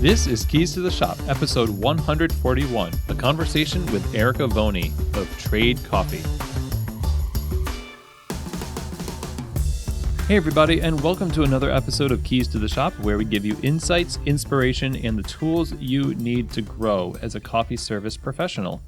This is Keys to the Shop, episode 141, a conversation with Erika Vonie of Trade Coffee. Hey everybody, and welcome to another episode of Keys to the Shop, where we give you insights, inspiration, and the tools you need to grow as a coffee service professional.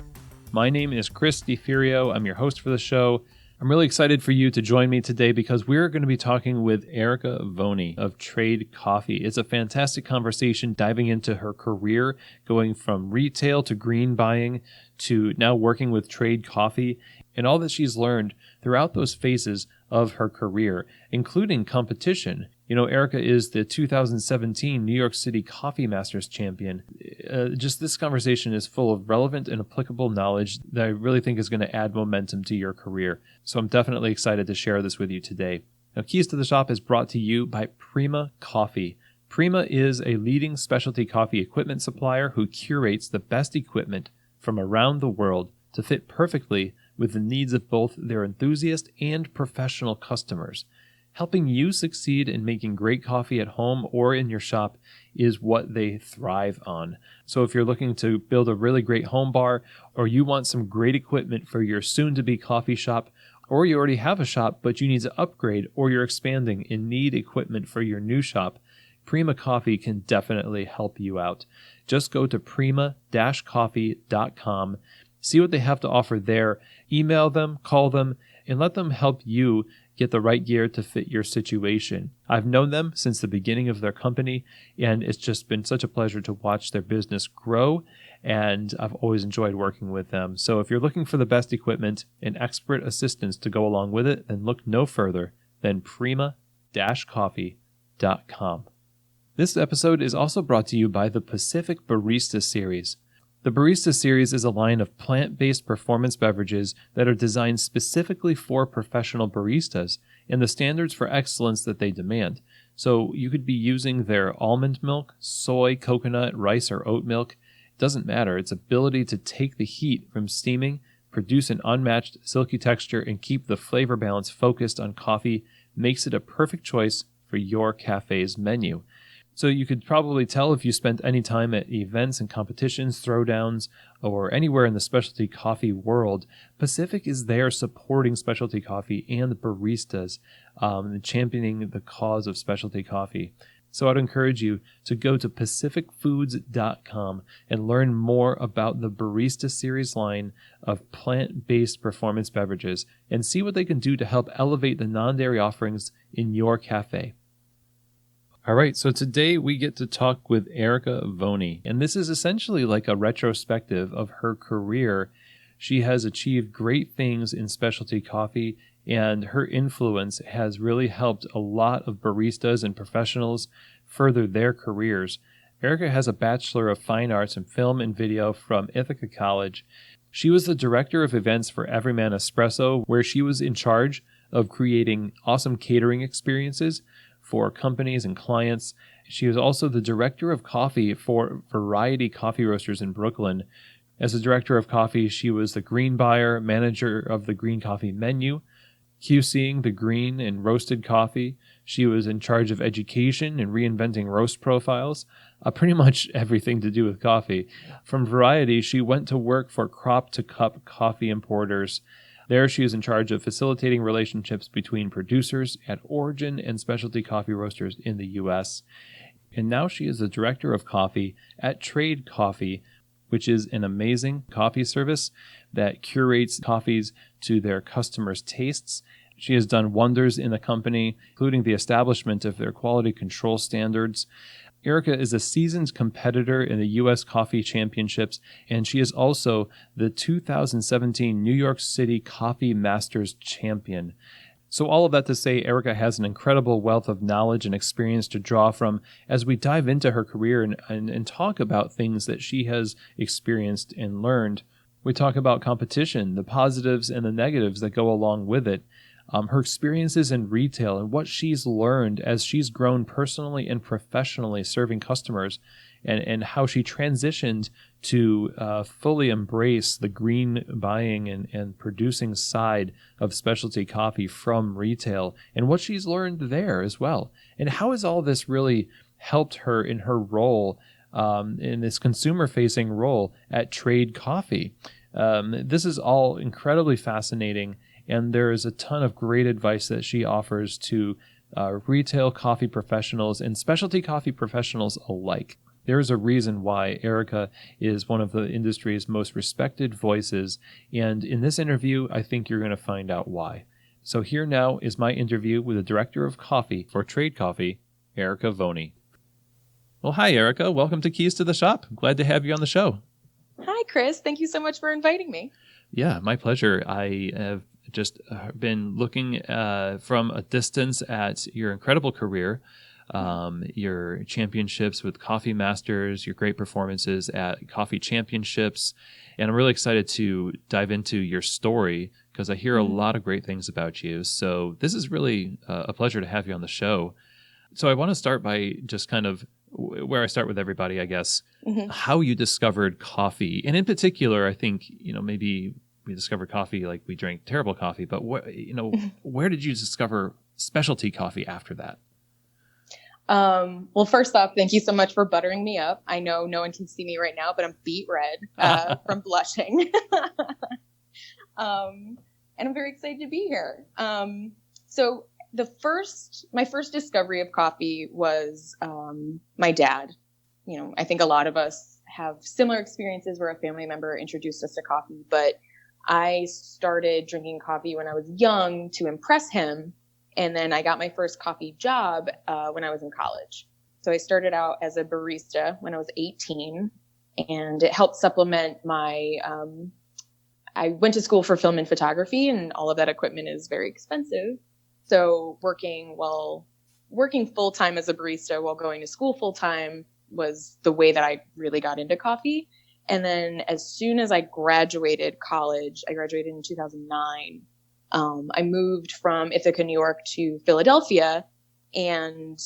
My name is Chris DiFirio. I'm your host for the show. I'm really excited for you to join me today because we're going to be talking with Erika Vonie of Trade Coffee. It's a fantastic conversation diving into her career, going from retail to green buying to now working with Trade Coffee, and all that she's learned throughout those phases of her career, including competition. You know, Erika is the 2017 New York City Coffee Masters champion. Just this conversation is full of relevant and applicable knowledge that I really think is going to add momentum to your career. So I'm definitely excited to share this with you today. Now, Keys to the Shop is brought to you by Prima Coffee. Prima is a leading specialty coffee equipment supplier who curates the best equipment from around the world to fit perfectly with the needs of both their enthusiast and professional customers. Helping you succeed in making great coffee at home or in your shop is what they thrive on. So if you're looking to build a really great home bar, or you want some great equipment for your soon-to-be coffee shop, or you already have a shop but you need to upgrade, or you're expanding and need equipment for your new shop, Prima Coffee can definitely help you out. Just go to prima-coffee.com, see what they have to offer there, email them, call them, and let them help you get the right gear to fit your situation. I've known them since the beginning of their company, and it's just been such a pleasure to watch their business grow, and I've always enjoyed working with them. So if you're looking for the best equipment and expert assistance to go along with it, then look no further than prima-coffee.com. This episode is also brought to you by the Pacific Barista Series. The Barista Series is a line of plant-based performance beverages that are designed specifically for professional baristas and the standards for excellence that they demand. So you could be using their almond milk, soy, coconut, rice, or oat milk. It doesn't matter. Its ability to take the heat from steaming, produce an unmatched silky texture, and keep the flavor balance focused on coffee makes it a perfect choice for your cafe's menu. So you could probably tell if you spent any time at events and competitions, throwdowns, or anywhere in the specialty coffee world, Pacific is there supporting specialty coffee and baristas, championing the cause of specialty coffee. So I'd encourage you to go to pacificfoods.com and learn more about the Barista Series line of plant-based performance beverages and see what they can do to help elevate the non-dairy offerings in your cafe. All right, so today we get to talk with Erika Vonie, and this is essentially like a retrospective of her career. She has achieved great things in specialty coffee, and her influence has really helped a lot of baristas and professionals further their careers. Erika has a Bachelor of Fine Arts in Film and Video from Ithaca College. She was the director of events for Everyman Espresso, where she was in charge of creating awesome catering experiences for companies and clients. She was also the director of coffee for Variety Coffee Roasters in Brooklyn. As the director of coffee, she was the green buyer, manager of the green coffee menu, QCing the green and roasted coffee. She was in charge of education and reinventing roast profiles, pretty much everything to do with coffee. From Variety, she went to work for Crop to Cup coffee importers. There, she is in charge of facilitating relationships between producers at origin and specialty coffee roasters in the U.S. And now she is the director of coffee at Trade Coffee, which is an amazing coffee service that curates coffees to their customers' tastes. She has done wonders in the company, including the establishment of their quality control standards. Erika is a seasoned competitor in the U.S. Coffee Championships, and she is also the 2017 New York City Coffee Masters champion. So all of that to say, Erika has an incredible wealth of knowledge and experience to draw from as we dive into her career and talk about things that she has experienced and learned. We talk about competition, the positives and the negatives that go along with it, her experiences in retail and what she's learned as she's grown personally and professionally serving customers, and how she transitioned to fully embrace the green buying and producing side of specialty coffee from retail, and what she's learned there as well. And how has all this really helped her in her role in this consumer-facing role at Trade Coffee. This is all incredibly fascinating, and there is a ton of great advice that she offers to retail coffee professionals and specialty coffee professionals alike. There is a reason why Erika is one of the industry's most respected voices, and in this interview, I think you're going to find out why. So here now is my interview with the Director of Coffee for Trade Coffee, Erika Vonie. Well, hi, Erika. Welcome to Keys to the Shop. Glad to have you on the show. Hi, Chris. Thank you so much for inviting me. Yeah, my pleasure. I have just been looking from a distance at your incredible career, your championships with Coffee Masters, your great performances at Coffee Championships, and I'm really excited to dive into your story because I hear a lot of great things about you. So this is really a pleasure to have you on the show. So I want to start by just kind of where I start with everybody, I guess, how you discovered coffee. And in particular, I think, maybe we discovered coffee like we drank terrible coffee, but where did you discover specialty coffee after that? Well, first off, thank you so much for buttering me up. I know no one can see me right now, but I'm beet red from blushing. And I'm very excited to be here. So my first discovery of coffee was my dad. I think a lot of us have similar experiences where a family member introduced us to coffee, but I started drinking coffee when I was young to impress him. And then I got my first coffee job when I was in college. So I started out as a barista when I was 18, and it helped supplement my, I went to school for film and photography, and all of that equipment is very expensive. So working full-time as a barista while going to school full-time was the way that I really got into coffee. And then as soon as I graduated college, I graduated in 2009, I moved from Ithaca, New York to Philadelphia and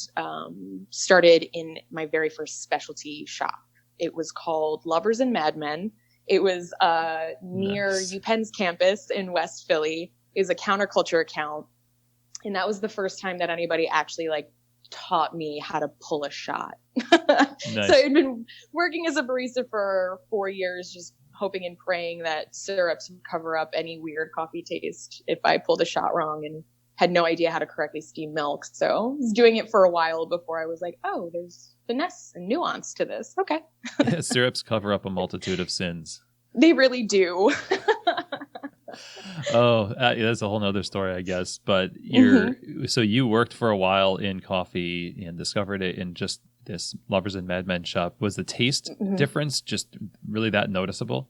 started in my very first specialty shop. It was called Lovers and Madmen. It was near UPenn's campus in West Philly. It was a counterculture account. And that was the first time that anybody actually taught me how to pull a shot. Nice. So I'd been working as a barista for 4 years, just hoping and praying that syrups would cover up any weird coffee taste if I pulled a shot wrong, and had no idea how to correctly steam milk. So I was doing it for a while before I was like, oh, there's finesse and nuance to this. Okay. Syrups cover up a multitude of sins. They really do. That's a whole nother story, I guess. But so you worked for a while in coffee and discovered it in just this Lovers and Madmen shop. Was the taste difference just really that noticeable?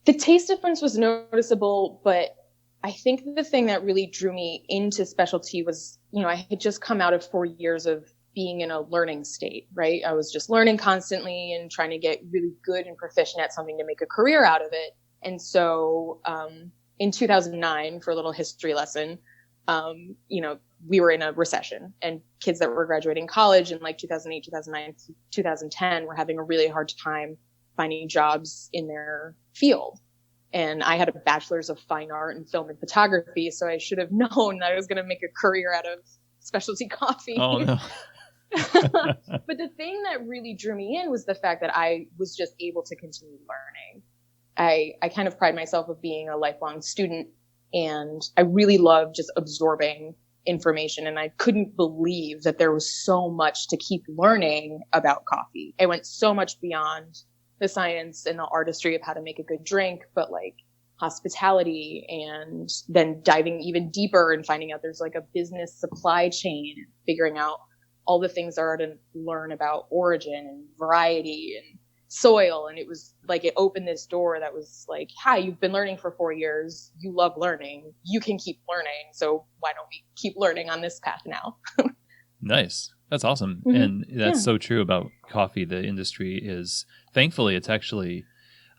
The taste difference was noticeable, but I think the thing that really drew me into specialty was, I had just come out of 4 years of being in a learning state, right? I was just learning constantly and trying to get really good and proficient at something to make a career out of it. And so in 2009, for a little history lesson, we were in a recession, and kids that were graduating college in 2008, 2009, 2010 were having a really hard time finding jobs in their field. And I had a bachelor's of fine art and film and photography, so I should have known that I was going to make a career out of specialty coffee. Oh, no. But the thing that really drew me in was the fact that I was just able to continue learning. I kind of pride myself of being a lifelong student, and I really love just absorbing information. And I couldn't believe that there was so much to keep learning about coffee. It went so much beyond the science and the artistry of how to make a good drink, but hospitality, and then diving even deeper and finding out there's a business supply chain, figuring out all the things there are to learn about origin and variety and soil. And it was it opened this door that was hi, you've been learning for 4 years. You love learning. You can keep learning. So why don't we keep learning on this path now? Nice. That's awesome. And that's so true about coffee. The industry is, thankfully, it's actually,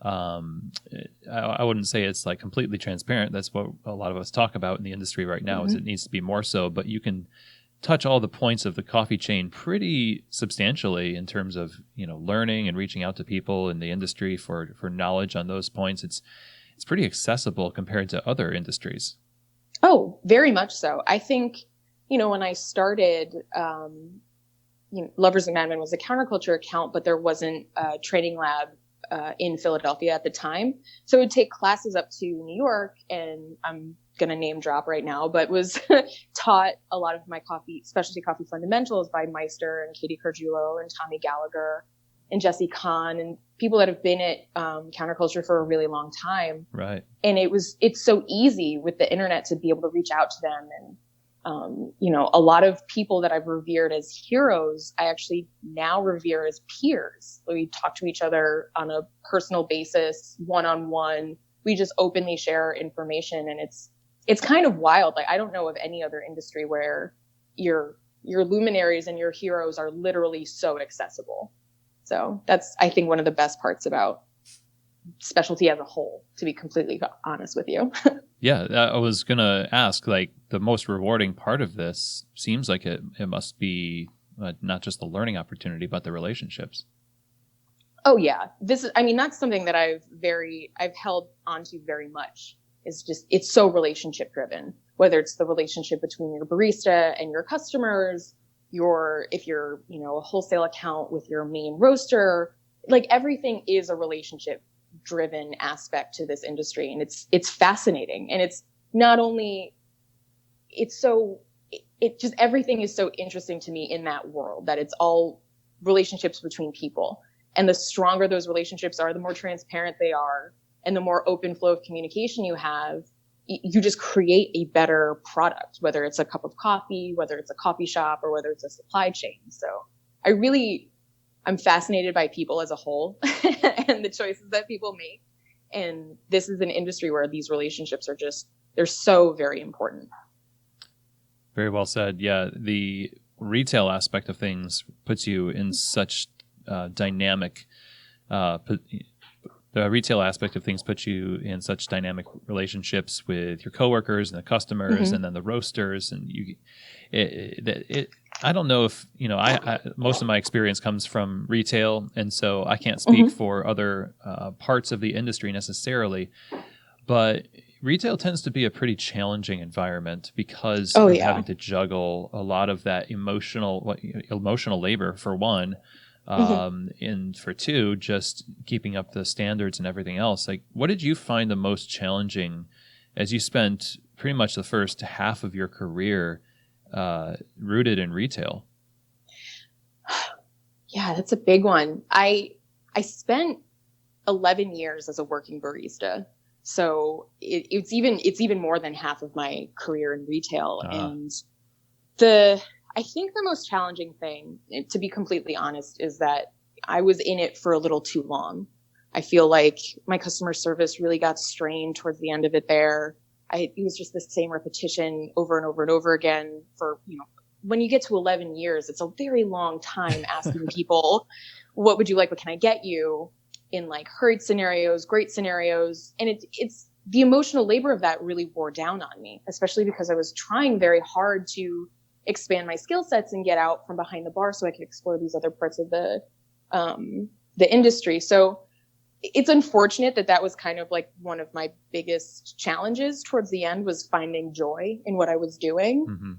I wouldn't say it's completely transparent. That's what a lot of us talk about in the industry right now, is it needs to be more so, but you can touch all the points of the coffee chain pretty substantially in terms of, learning and reaching out to people in the industry for knowledge on those points. It's pretty accessible compared to other industries. Oh, very much so. I think, when I started, Lovers and Madmen was a counterculture account, but there wasn't a training lab in Philadelphia at the time. So it would take classes up to New York, and I'm going to name drop right now, but was taught a lot of my specialty coffee fundamentals by Meister and Katie Cargiulo and Tommy Gallagher and Jesse Kahn and people that have been at counterculture for a really long time. Right. And it's so easy with the internet to be able to reach out to them. And, a lot of people that I've revered as heroes, I actually now revere as peers. We talk to each other on a personal basis, one-on-one. We just openly share information, and it's kind of wild. Like, I don't know of any other industry where your luminaries and your heroes are literally so accessible. So that's, I think, one of the best parts about specialty as a whole, to be completely honest with you. Yeah, I was going to ask, like, the most rewarding part of this seems like it must be not just the learning opportunity, but the relationships. Oh, yeah. That's something that I've held onto very much. It's so relationship driven, whether it's the relationship between your barista and your customers, if you're, a wholesale account with your main roaster, like, everything is a relationship driven aspect to this industry. And it's fascinating. And it's not only, everything is so interesting to me in that world, that it's all relationships between people. And the stronger those relationships are, the more transparent they are, and the more open flow of communication you have, you just create a better product, whether it's a cup of coffee, whether it's a coffee shop, or whether it's a supply chain. So I'm fascinated by people as a whole and the choices that people make. And this is an industry where these relationships they're so very important. Very well said. Yeah. The retail aspect of things puts you in such dynamic relationships with your coworkers and the customers, mm-hmm. and then the roasters. And I don't know if, most of my experience comes from retail, and so I can't speak mm-hmm. for other parts of the industry necessarily, but retail tends to be a pretty challenging environment because of having to juggle a lot of that emotional labor, for one, mm-hmm. and for two, just keeping up the standards and everything else. Like, what did you find the most challenging as you spent pretty much the first half of your career rooted in retail? Yeah, that's a big one. I spent 11 years as a working barista. So it's even more than half of my career in retail. And I think the most challenging thing, to be completely honest, is that I was in it for a little too long. I feel like my customer service really got strained towards the end of it there. It was just the same repetition over and over and over again for, when you get to 11 years, it's a very long time asking people, what would you like? What can I get you? In like hurried scenarios, great scenarios. And it's the emotional labor of that really wore down on me, especially because I was trying very hard to expand my skill sets and get out from behind the bar so I could explore these other parts of the industry. So it's unfortunate that was kind of like one of my biggest challenges towards the end, was finding joy in what I was doing. Mm-hmm.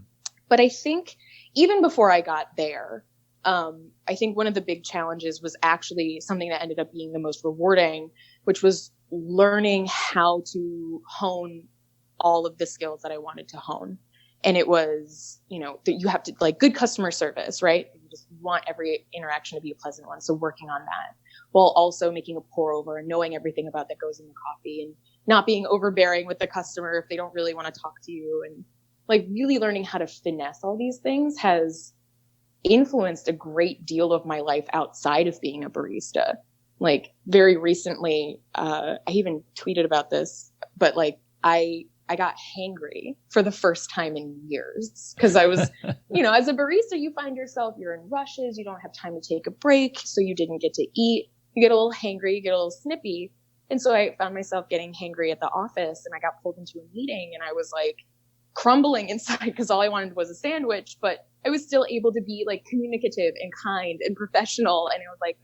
But I think even before I got there, I think one of the big challenges was actually something that ended up being the most rewarding, which was learning how to hone all of the skills that I wanted to hone. And it was, that you have to, like, good customer service, right? You just want every interaction to be a pleasant one. So working on that, while also making a pour over and knowing everything about that goes in the coffee, and not being overbearing with the customer if they don't really want to talk to you. And like, really learning how to finesse all these things has influenced a great deal of my life outside of being a barista. Like, very recently, I even tweeted about this, but like, I got hangry for the first time in years, because I was, as a barista, you find yourself, you're in rushes, you don't have time to take a break, so you didn't get to eat. You get a little hangry, you get a little snippy. And so I found myself getting hangry at the office, and I got pulled into a meeting, and I was like crumbling inside because all I wanted was a sandwich, but I was still able to be like communicative and kind and professional. And I was like,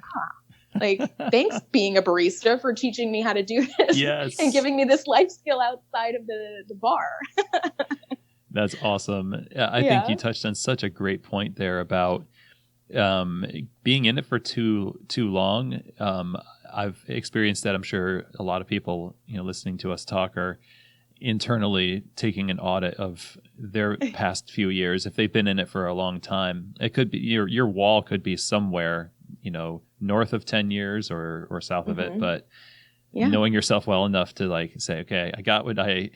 like, thanks being a barista for teaching me how to do this. Yes. And giving me this life skill outside of the bar. That's awesome. I think you touched on such a great point there about being in it for too long, I've experienced that. I'm sure a lot of people, listening to us talk are internally taking an audit of their past few years. If they've been in it for a long time, it could be your wall could be somewhere, north of 10 years or south of it. But knowing yourself well enough to like say, okay, I got what I,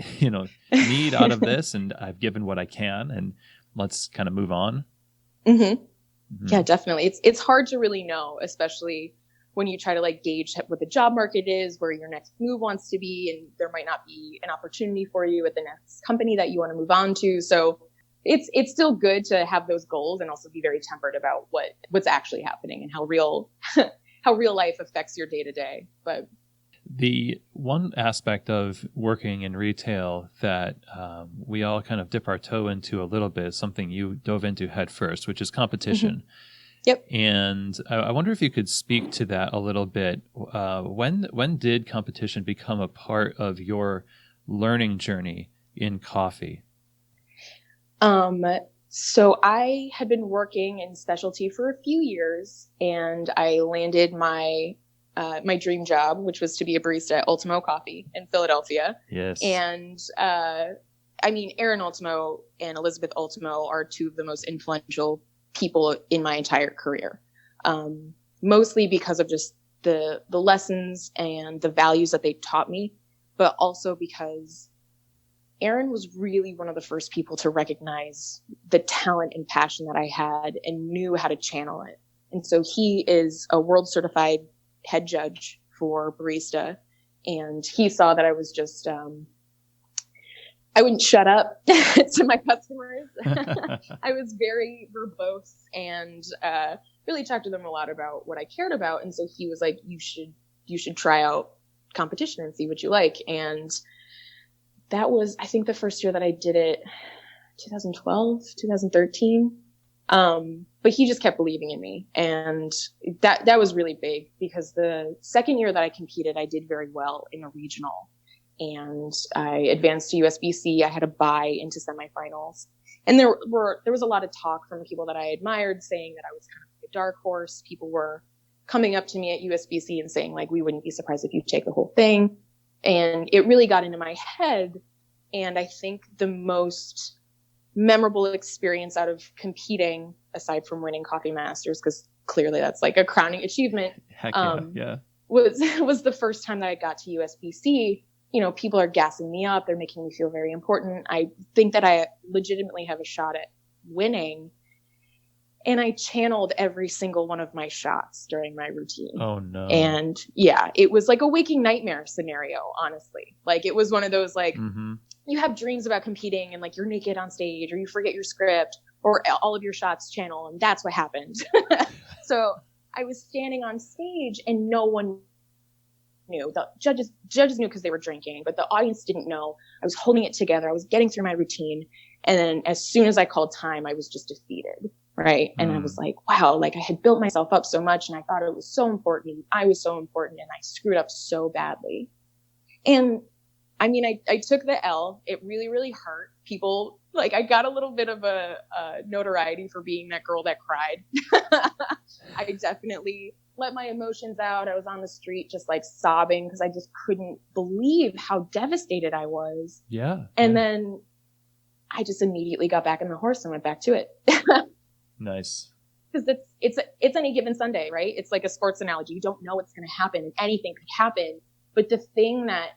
need out of this, and I've given what I can, and let's kind of move on. Yeah, definitely. It's hard to really know, especially when you try to like gauge what the job market is, where your next move wants to be, and there might not be an opportunity for you at the next company that you want to move on to. So it's still good to have those goals and also be very tempered about what's actually happening and how real life affects your day to day. But the one aspect of working in retail that we all kind of dip our toe into a little bit is something you dove into head first, which is competition. Yep. And I wonder if you could speak to that a little bit. When did competition become a part of your learning journey in coffee? So I had been working in specialty for a few years, and I landed my dream job, which was to be a barista at Ultimo Coffee in Philadelphia. Yes. And Erin Ultimo and Elizabeth Ultimo are two of the most influential people in my entire career, mostly because of just the lessons and the values that they taught me, but also because Erin was really one of the first people to recognize the talent and passion that I had and knew how to channel it. And so he is a world certified head judge for barista, and he saw that I was just I wouldn't shut up to my customers. I was very verbose and really talked to them a lot about what I cared about. And so he was like, you should try out competition and see what you like. And that was, I think, the first year that I did it, 2012, 2013. But he just kept believing in me. And that was really big, because the second year that I competed, I did very well in a regional. And I advanced to USBC. I had a bye into semifinals. And there was a lot of talk from people that I admired saying that I was kind of a dark horse. People were coming up to me at USBC and saying, like, we wouldn't be surprised if you take the whole thing. And it really got into my head. And I think the most memorable experience out of competing, aside from winning Coffee Masters, because clearly that's like a crowning achievement, Heck yeah. was the first time that I got to USBC. People are gassing me up. They're making me feel very important. I think that I legitimately have a shot at winning. And I channeled every single one of my shots during my routine. Oh, no. And yeah, it was like a waking nightmare scenario, honestly. Like, it was one of those, like, you have dreams about competing and like you're naked on stage, or you forget your script, or all of your shots channel. And that's what happened. So I was standing on stage and no one knew. The judges knew because they were drinking, but the audience didn't know. I was holding it together. I was getting through my routine. And then as soon as I called time, I was just defeated. Right. And I was like, wow, like I had built myself up so much and I thought it was so important. I was so important and I screwed up so badly. And I mean, I took the L. It really, really hurt. People, like, I got a little bit of a notoriety for being that girl that cried. I definitely let my emotions out. I was on the street just like sobbing because I just couldn't believe how devastated I was. Yeah. And then I just immediately got back on the horse and went back to it. Nice. Because it's any given Sunday, right? It's like a sports analogy. You don't know what's going to happen, and anything could happen. But the thing that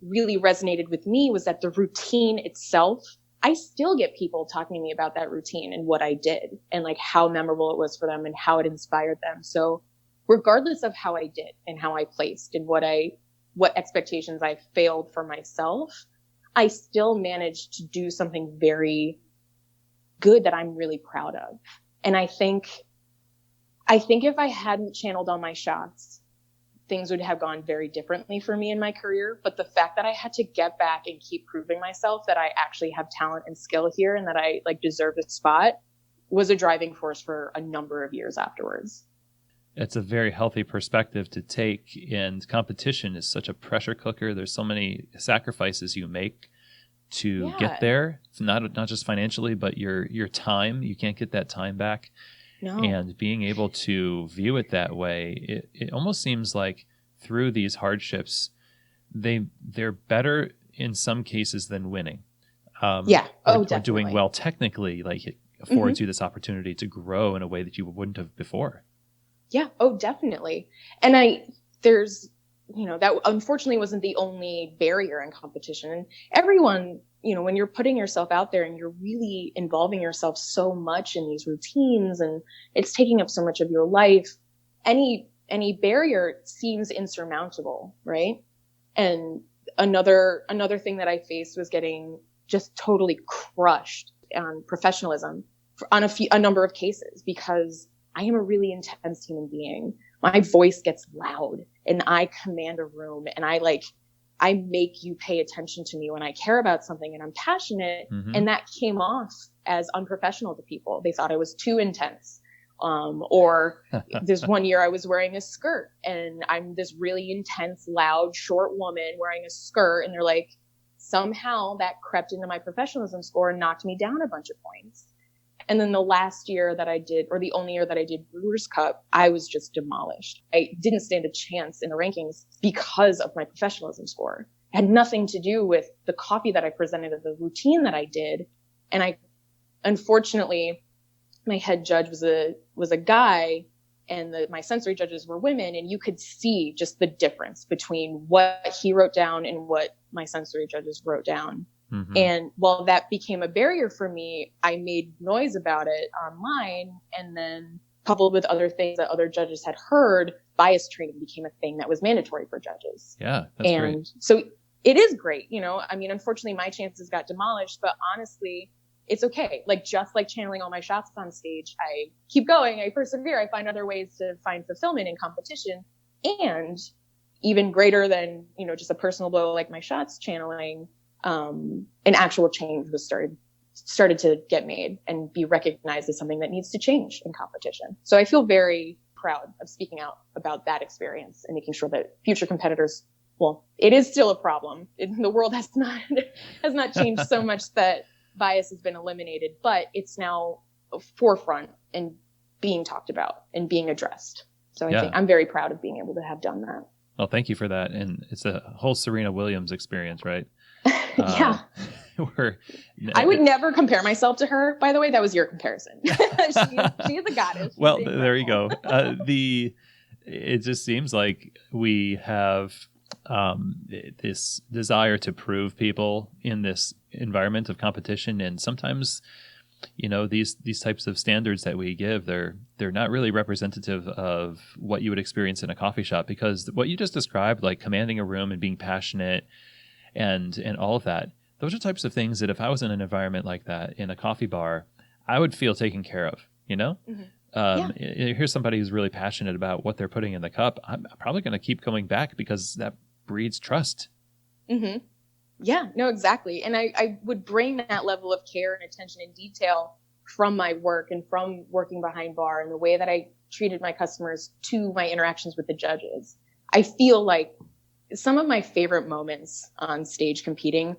really resonated with me was that the routine itself, I still get people talking to me about that routine and what I did and like how memorable it was for them and how it inspired them. So regardless of how I did and how I placed and what expectations I failed for myself, I still managed to do something very good that I'm really proud of. And I think if I hadn't channeled all my shots, things would have gone very differently for me in my career. But the fact that I had to get back and keep proving myself that I actually have talent and skill here and that I like deserve a spot was a driving force for a number of years afterwards. It's a very healthy perspective to take, and competition is such a pressure cooker. There's so many sacrifices you make to get there. It's not just financially, but your time. You can't get that time back. No. And being able to view it that way, it almost seems like through these hardships, they're better in some cases than winning. Or doing well technically, like it affords you this opportunity to grow in a way that you wouldn't have before. Yeah. Oh, definitely. And there's, that unfortunately wasn't the only barrier in competition. And everyone, when you're putting yourself out there and you're really involving yourself so much in these routines and it's taking up so much of your life, any barrier seems insurmountable, right? And another thing that I faced was getting just totally crushed on professionalism on a number of cases, because I am a really intense human being. My voice gets loud and I command a room, and I make you pay attention to me when I care about something and I'm passionate. Mm-hmm. And that came off as unprofessional to people. They thought I was too intense. Or this one year I was wearing a skirt and I'm this really intense, loud, short woman wearing a skirt. And they're like, somehow that crept into my professionalism score and knocked me down a bunch of points. And then the last year that I did, or the only year that I did Brewers Cup, I was just demolished. I didn't stand a chance in the rankings because of my professionalism score. It had nothing to do with the coffee that I presented or the routine that I did. And unfortunately, my head judge was a guy, and my sensory judges were women, and you could see just the difference between what he wrote down and what my sensory judges wrote down. Mm-hmm. And while that became a barrier for me, I made noise about it online, and then coupled with other things that other judges had heard, bias training became a thing that was mandatory for judges. Yeah, that's great. So it is great. I mean, unfortunately my chances got demolished, but honestly, it's okay. Just like channeling all my shots on stage, I keep going, I persevere, I find other ways to find fulfillment in competition. And even greater than, just a personal blow like my shots channeling, an actual change was started to get made and be recognized as something that needs to change in competition. So I feel very proud of speaking out about that experience and making sure that future competitors, well, it is still a problem. The world has not changed so much that bias has been eliminated, but it's now forefront and being talked about and being addressed. So I think I'm very proud of being able to have done that. Well, thank you for that. And it's a whole Serena Williams experience, right? Yeah. I would never compare myself to her. By the way, that was your comparison. she is a goddess. Well, there you go. It just seems like we have this desire to prove people in this environment of competition, and sometimes these types of standards that we give, they're not really representative of what you would experience in a coffee shop, because what you just described, like commanding a room and being passionate and all of that, those are types of things that if I was in an environment like that in a coffee bar, I would feel taken care of, Mm-hmm. Here's somebody who's really passionate about what they're putting in the cup. I'm probably going to keep going back because that breeds trust. Mm-hmm. Yeah, no, exactly. And I would bring that level of care and attention and detail from my work and from working behind bar and the way that I treated my customers to my interactions with the judges. I feel like some of my favorite moments on stage competing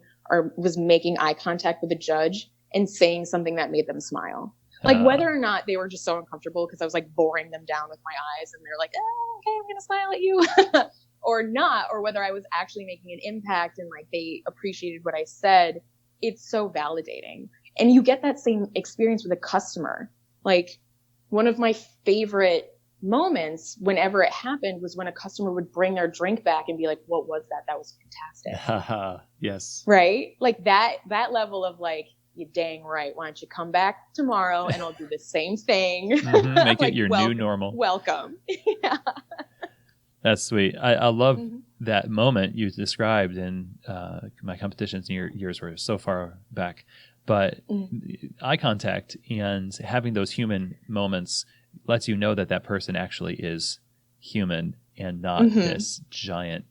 was making eye contact with a judge and saying something that made them smile. Whether or not they were just so uncomfortable because I was boring them down with my eyes and they're like, oh, okay, I'm going to smile at you. Or not, or whether I was actually making an impact and they appreciated what I said, it's so validating. And you get that same experience with a customer. One of my favorite moments whenever it happened was when a customer would bring their drink back and be like, what was that? That was fantastic. Yes. Right? That level of you dang right. Why don't you come back tomorrow and I'll do the same thing. Mm-hmm. Make it your new normal. Welcome. Yeah. That's sweet. I love that moment you described in my competitions, and your years were so far back. But eye contact and having those human moments lets you know that person actually is human and not this giant,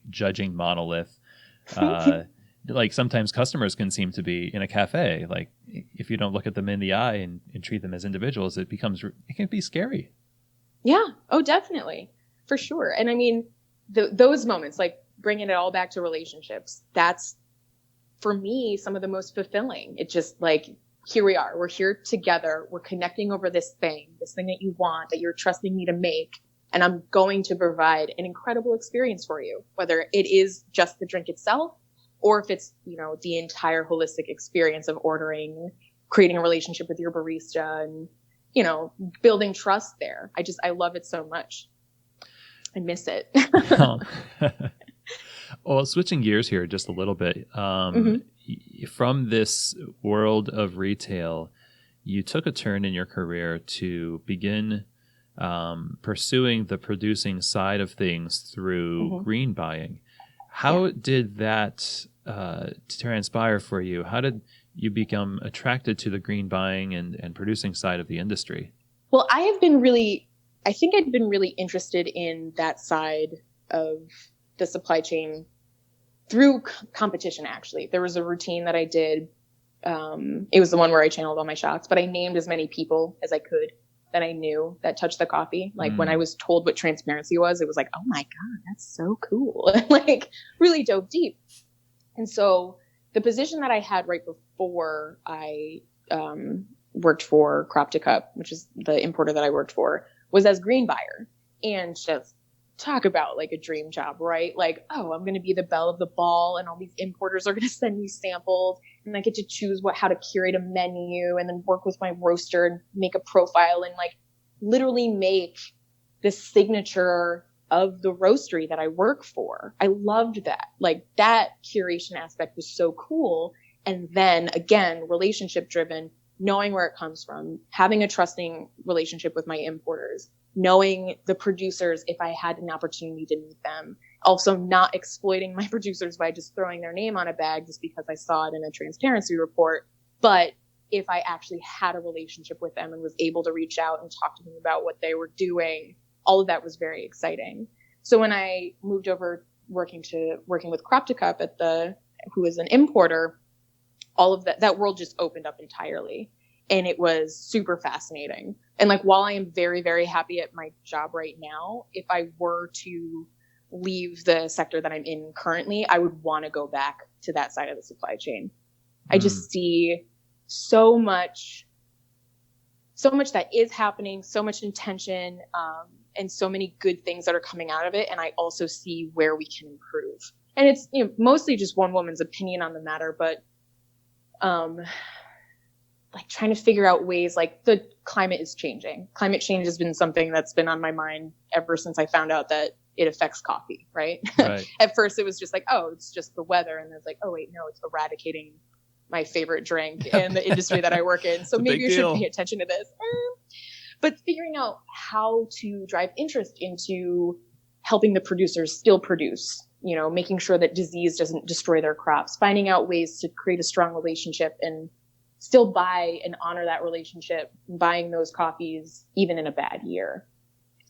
judging monolith. Sometimes customers can seem to be in a cafe. If you don't look at them in the eye and treat them as individuals, it can be scary. Yeah. Oh, definitely. For sure. And I mean, those moments, bringing it all back to relationships, that's for me some of the most fulfilling. It's just here we are. We're here together. We're connecting over this thing that you want, that you're trusting me to make. And I'm going to provide an incredible experience for you, whether it is just the drink itself or if it's, the entire holistic experience of ordering, creating a relationship with your barista and, building trust there. I love it so much. I miss it. Well, switching gears here just a little bit. From this world of retail, you took a turn in your career to begin pursuing the producing side of things through green buying. How did that transpire for you? How did you become attracted to the green buying and producing side of the industry? Well, I think I'd been really interested in that side of the supply chain through competition, actually. There was a routine that I did. It was the one where I channeled all my shots, but I named as many people as I could that I knew that touched the coffee. Like when I was told what transparency was, it was like, oh my God, that's so cool. Like really dove deep. And so the position that I had right before I worked for Crop to Cup, which is the importer that I worked for, was as green buyer. And just talk about like a dream job, right? Like, oh, I'm going to be the belle of the ball and all these importers are going to send me samples and I get to choose how to curate a menu and then work with my roaster and make a profile and like literally make the signature of the roastery that I work for. I loved that. Like that curation aspect was so cool. And then again, relationship driven, knowing where it comes from, having a trusting relationship with my importers, knowing the producers if I had an opportunity to meet them, also not exploiting my producers by just throwing their name on a bag just because I saw it in a transparency report. But if I actually had a relationship with them and was able to reach out and talk to them about what they were doing, all of that was very exciting. So when I moved over working with Crop to Cup who is an importer, all of that world just opened up entirely. And it was super fascinating. And like, while I am very, very happy at my job right now, if I were to leave the sector that I'm in currently, I would want to go back to that side of the supply chain. I just see so much that is happening, so much intention, and so many good things that are coming out of it. And I also see where we can improve. And it's mostly just one woman's opinion on the matter, but like trying to figure out ways, like the climate is changing. Climate change has been something that's been on my mind ever since I found out that it affects coffee, right? At first it was just like, oh, it's just the weather. And then it's like, oh wait, no, it's eradicating my favorite drink and the industry that I work in. So maybe you should pay attention to this. But figuring out how to drive interest into helping the producers still produce, making sure that disease doesn't destroy their crops, finding out ways to create a strong relationship and still buy and honor that relationship, buying those coffees even in a bad year.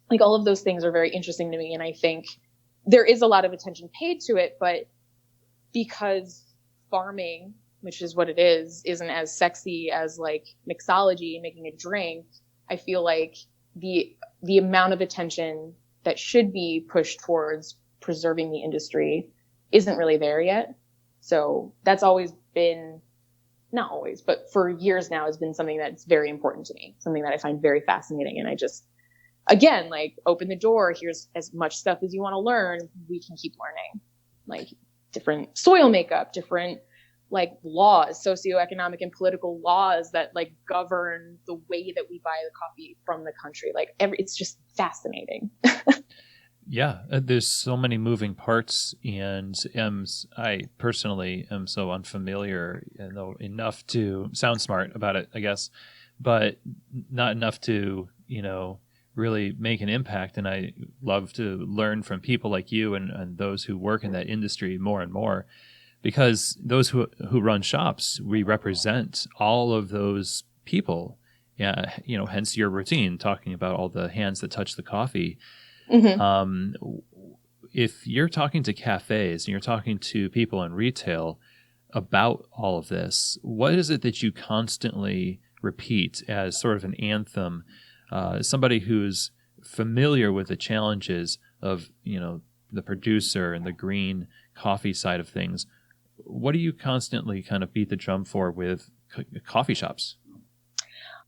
Like all of those things are very interesting to me. And I think there is a lot of attention paid to it, but because farming, which is what it is, isn't as sexy as like mixology, making a drink, I feel like the amount of attention that should be pushed towards preserving the industry isn't really there yet. So that's always been, not always, but for years now has been something that's very important to me, something that I find very fascinating. And I just, again, like open the door. Here's as much stuff as you want to learn. We can keep learning, like different soil makeup, different like laws, socioeconomic and political laws that like govern the way that we buy the coffee from the country. Like it's just fascinating. Yeah, there's so many moving parts, and I personally am so unfamiliar, enough to sound smart about it, I guess, but not enough to, really make an impact. And I love to learn from people like you and those who work in that industry more and more, because those who run shops, we represent all of those people. Yeah, hence your routine, talking about all the hands that touch the coffee. Mm-hmm. If you're talking to cafes and you're talking to people in retail about all of this, what is it that you constantly repeat as sort of an anthem? Somebody who's familiar with the challenges of, the producer and the green coffee side of things, what do you constantly kind of beat the drum for with coffee shops?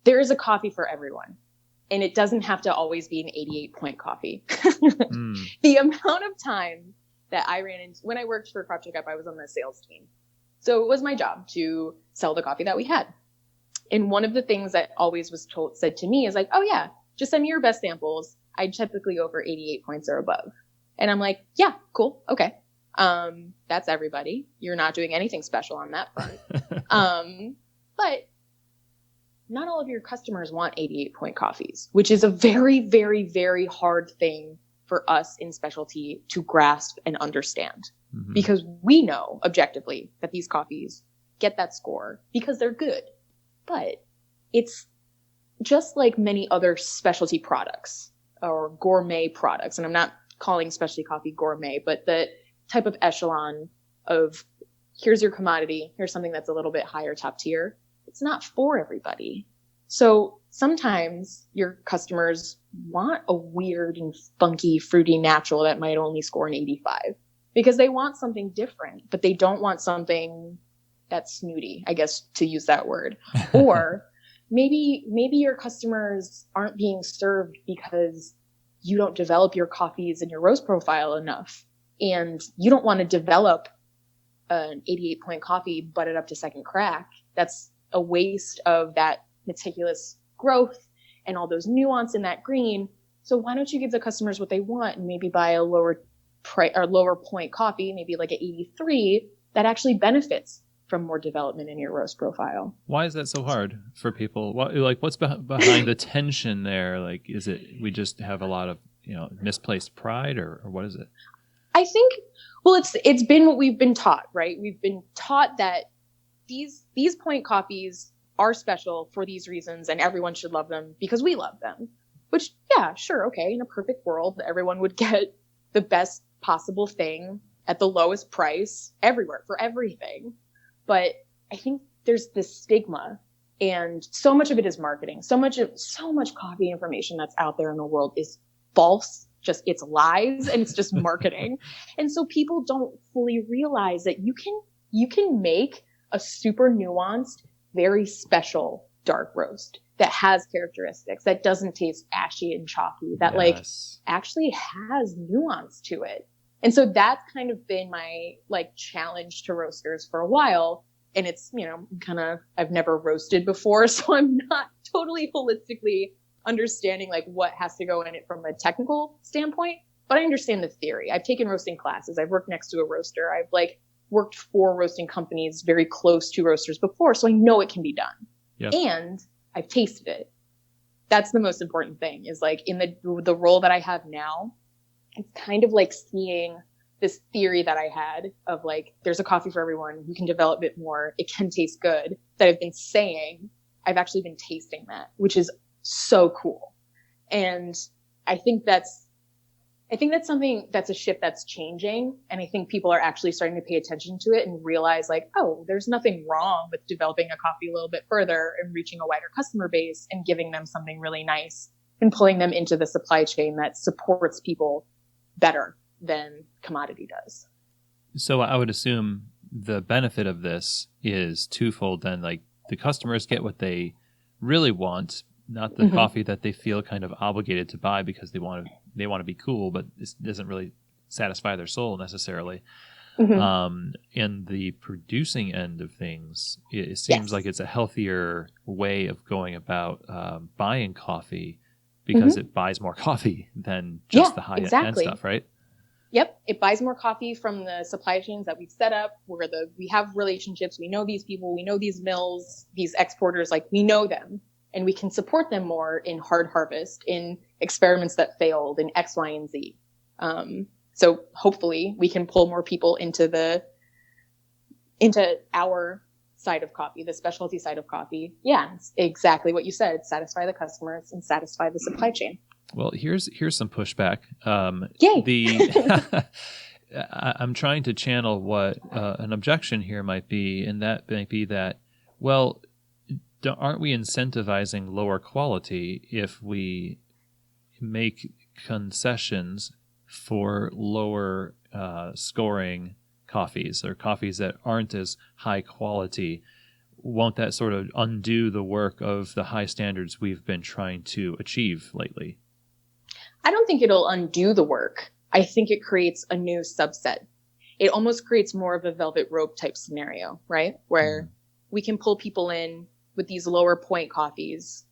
There is a coffee for everyone. And it doesn't have to always be an 88-point coffee. The amount of time that I ran into when I worked for Crop Checkup, I was on the sales team. So it was my job to sell the coffee that we had. And one of the things that always was said to me is like, oh yeah, just send me your best samples. I typically go for 88 points or above. And I'm like, yeah, cool. Okay. That's everybody. You're not doing anything special on that front. But not all of your customers want 88-point coffees, which is a very, very, very hard thing for us in specialty to grasp and understand. Because we know objectively that these coffees get that score because they're good. But it's just like many other specialty products or gourmet products. And I'm not calling specialty coffee gourmet, but the type of echelon of here's your commodity, here's something that's a little bit higher top tier. It's not for everybody. So sometimes your customers want a weird and funky, fruity natural that might only score an 85 because they want something different, but they don't want something that's snooty, I guess, to use that word. Or maybe your customers aren't being served because you don't develop your coffees and your roast profile enough. And you don't want to develop an 88-point coffee, butt it up to second crack. That's a waste of that meticulous growth and all those nuance in that green. So why don't you give the customers what they want and maybe buy a lower point coffee, maybe like an 83 that actually benefits from more development in your roast profile. Why is that so hard for people? What's behind the tension there? Like, is it we just have a lot of misplaced pride, or what is it? I think, well, it's been what we've been taught, right? We've been taught that these point coffees are special for these reasons and everyone should love them because we love them. Which, yeah, sure, okay. In a perfect world, everyone would get the best possible thing at the lowest price everywhere for everything. But I think there's this stigma, and so much of it is marketing. So much coffee information that's out there in the world is false. Just it's lies and it's just marketing. And so people don't fully realize that you can make a super nuanced, very special dark roast that has characteristics, that doesn't taste ashy and chalky, that actually has nuance to it. And so that's kind of been my challenge to roasters for a while. And it's, I've never roasted before, so I'm not totally holistically understanding what has to go in it from a technical standpoint, but I understand the theory. I've taken roasting classes. I've worked next to a roaster. I've worked for roasting companies very close to roasters before, so I know it can be done. Yep. And I've tasted it. That's the most important thing is in the role that I have now, it's kind of like seeing this theory that I had of there's a coffee for everyone. You can develop it more. It can taste good that I've been saying. I've actually been tasting that, which is so cool. And I think that's something that's a shift that's changing. And I think people are actually starting to pay attention to it and realize oh, there's nothing wrong with developing a coffee a little bit further and reaching a wider customer base and giving them something really nice and pulling them into the supply chain that supports people better than commodity does. So I would assume the benefit of this is twofold then. The customers get what they really want, not the coffee that they feel kind of obligated to buy because they want to be cool, but this doesn't really satisfy their soul necessarily. And the producing end of things, it seems like it's a healthier way of going about buying coffee because it buys more coffee than just the high-end stuff, right? Yep. It buys more coffee from the supply chains that we've set up where we have relationships. We know these people. We know these mills, these exporters, we know them. And we can support them more in hard harvest, in experiments that failed, in X, Y, and Z. So hopefully we can pull more people into our side of coffee, the specialty side of coffee. Yeah, it's exactly what you said. Satisfy the customers and satisfy the supply chain. Well, here's some pushback. Yay! I'm trying to channel what an objection here might be, and that might be that, well, aren't we incentivizing lower quality if we make concessions for lower scoring coffees or coffees that aren't as high quality? won't that sort of undo the work of the high standards we've been trying to achieve lately? I don't think it'll undo the work. I think it creates a new subset. It almost creates more of a velvet rope type scenario, right? Where we can pull people in with these lower point coffees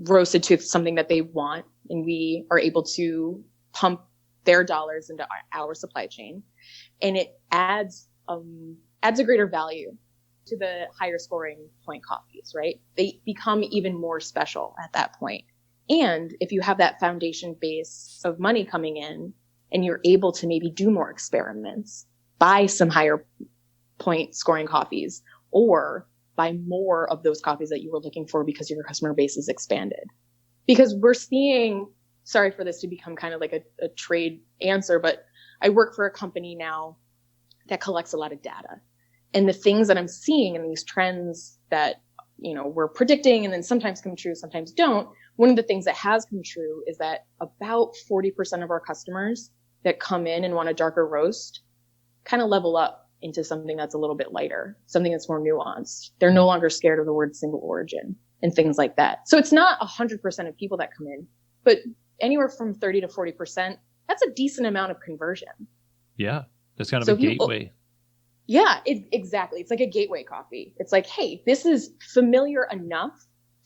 roasted to something that they want, and we are able to pump their dollars into our supply chain, and it adds a greater value to the higher scoring point coffees, right? They become even more special at that point. And if you have that foundation base of money coming in and you're able to maybe do more experiments, buy some higher point scoring coffees, or buy more of those coffees that you were looking for because your customer base is expanded. Because we're seeing, sorry for this to become kind of like a trade answer, but I work for a company now that collects a lot of data. And the things that I'm seeing and these trends that, we're predicting and then sometimes come true, sometimes don't. One of the things that has come true is that about 40% of our customers that come in and want a darker roast kind of level up into something that's a little bit lighter, something that's more nuanced. They're no longer scared of the word single origin and things like that. So it's not 100% of people that come in, but anywhere from 30 to 40%, that's a decent amount of conversion. Yeah, that's kind of a gateway. Yeah, exactly. It's like a gateway coffee. It's like, hey, this is familiar enough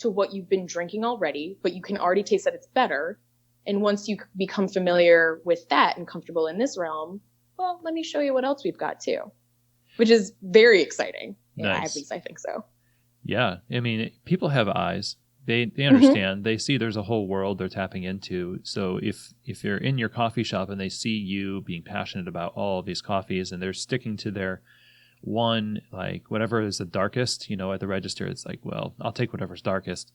to what you've been drinking already, but you can already taste that it's better. And once you become familiar with that and comfortable in this realm, well, let me show you what else we've got too, which is very exciting. Nice. Yeah, at least I think so. Yeah. I mean, people have eyes. They understand. They see there's a whole world they're tapping into. So if you're in your coffee shop and they see you being passionate about all of these coffees and they're sticking to their one, like whatever is the darkest, at the register, it's like, well, I'll take whatever's darkest.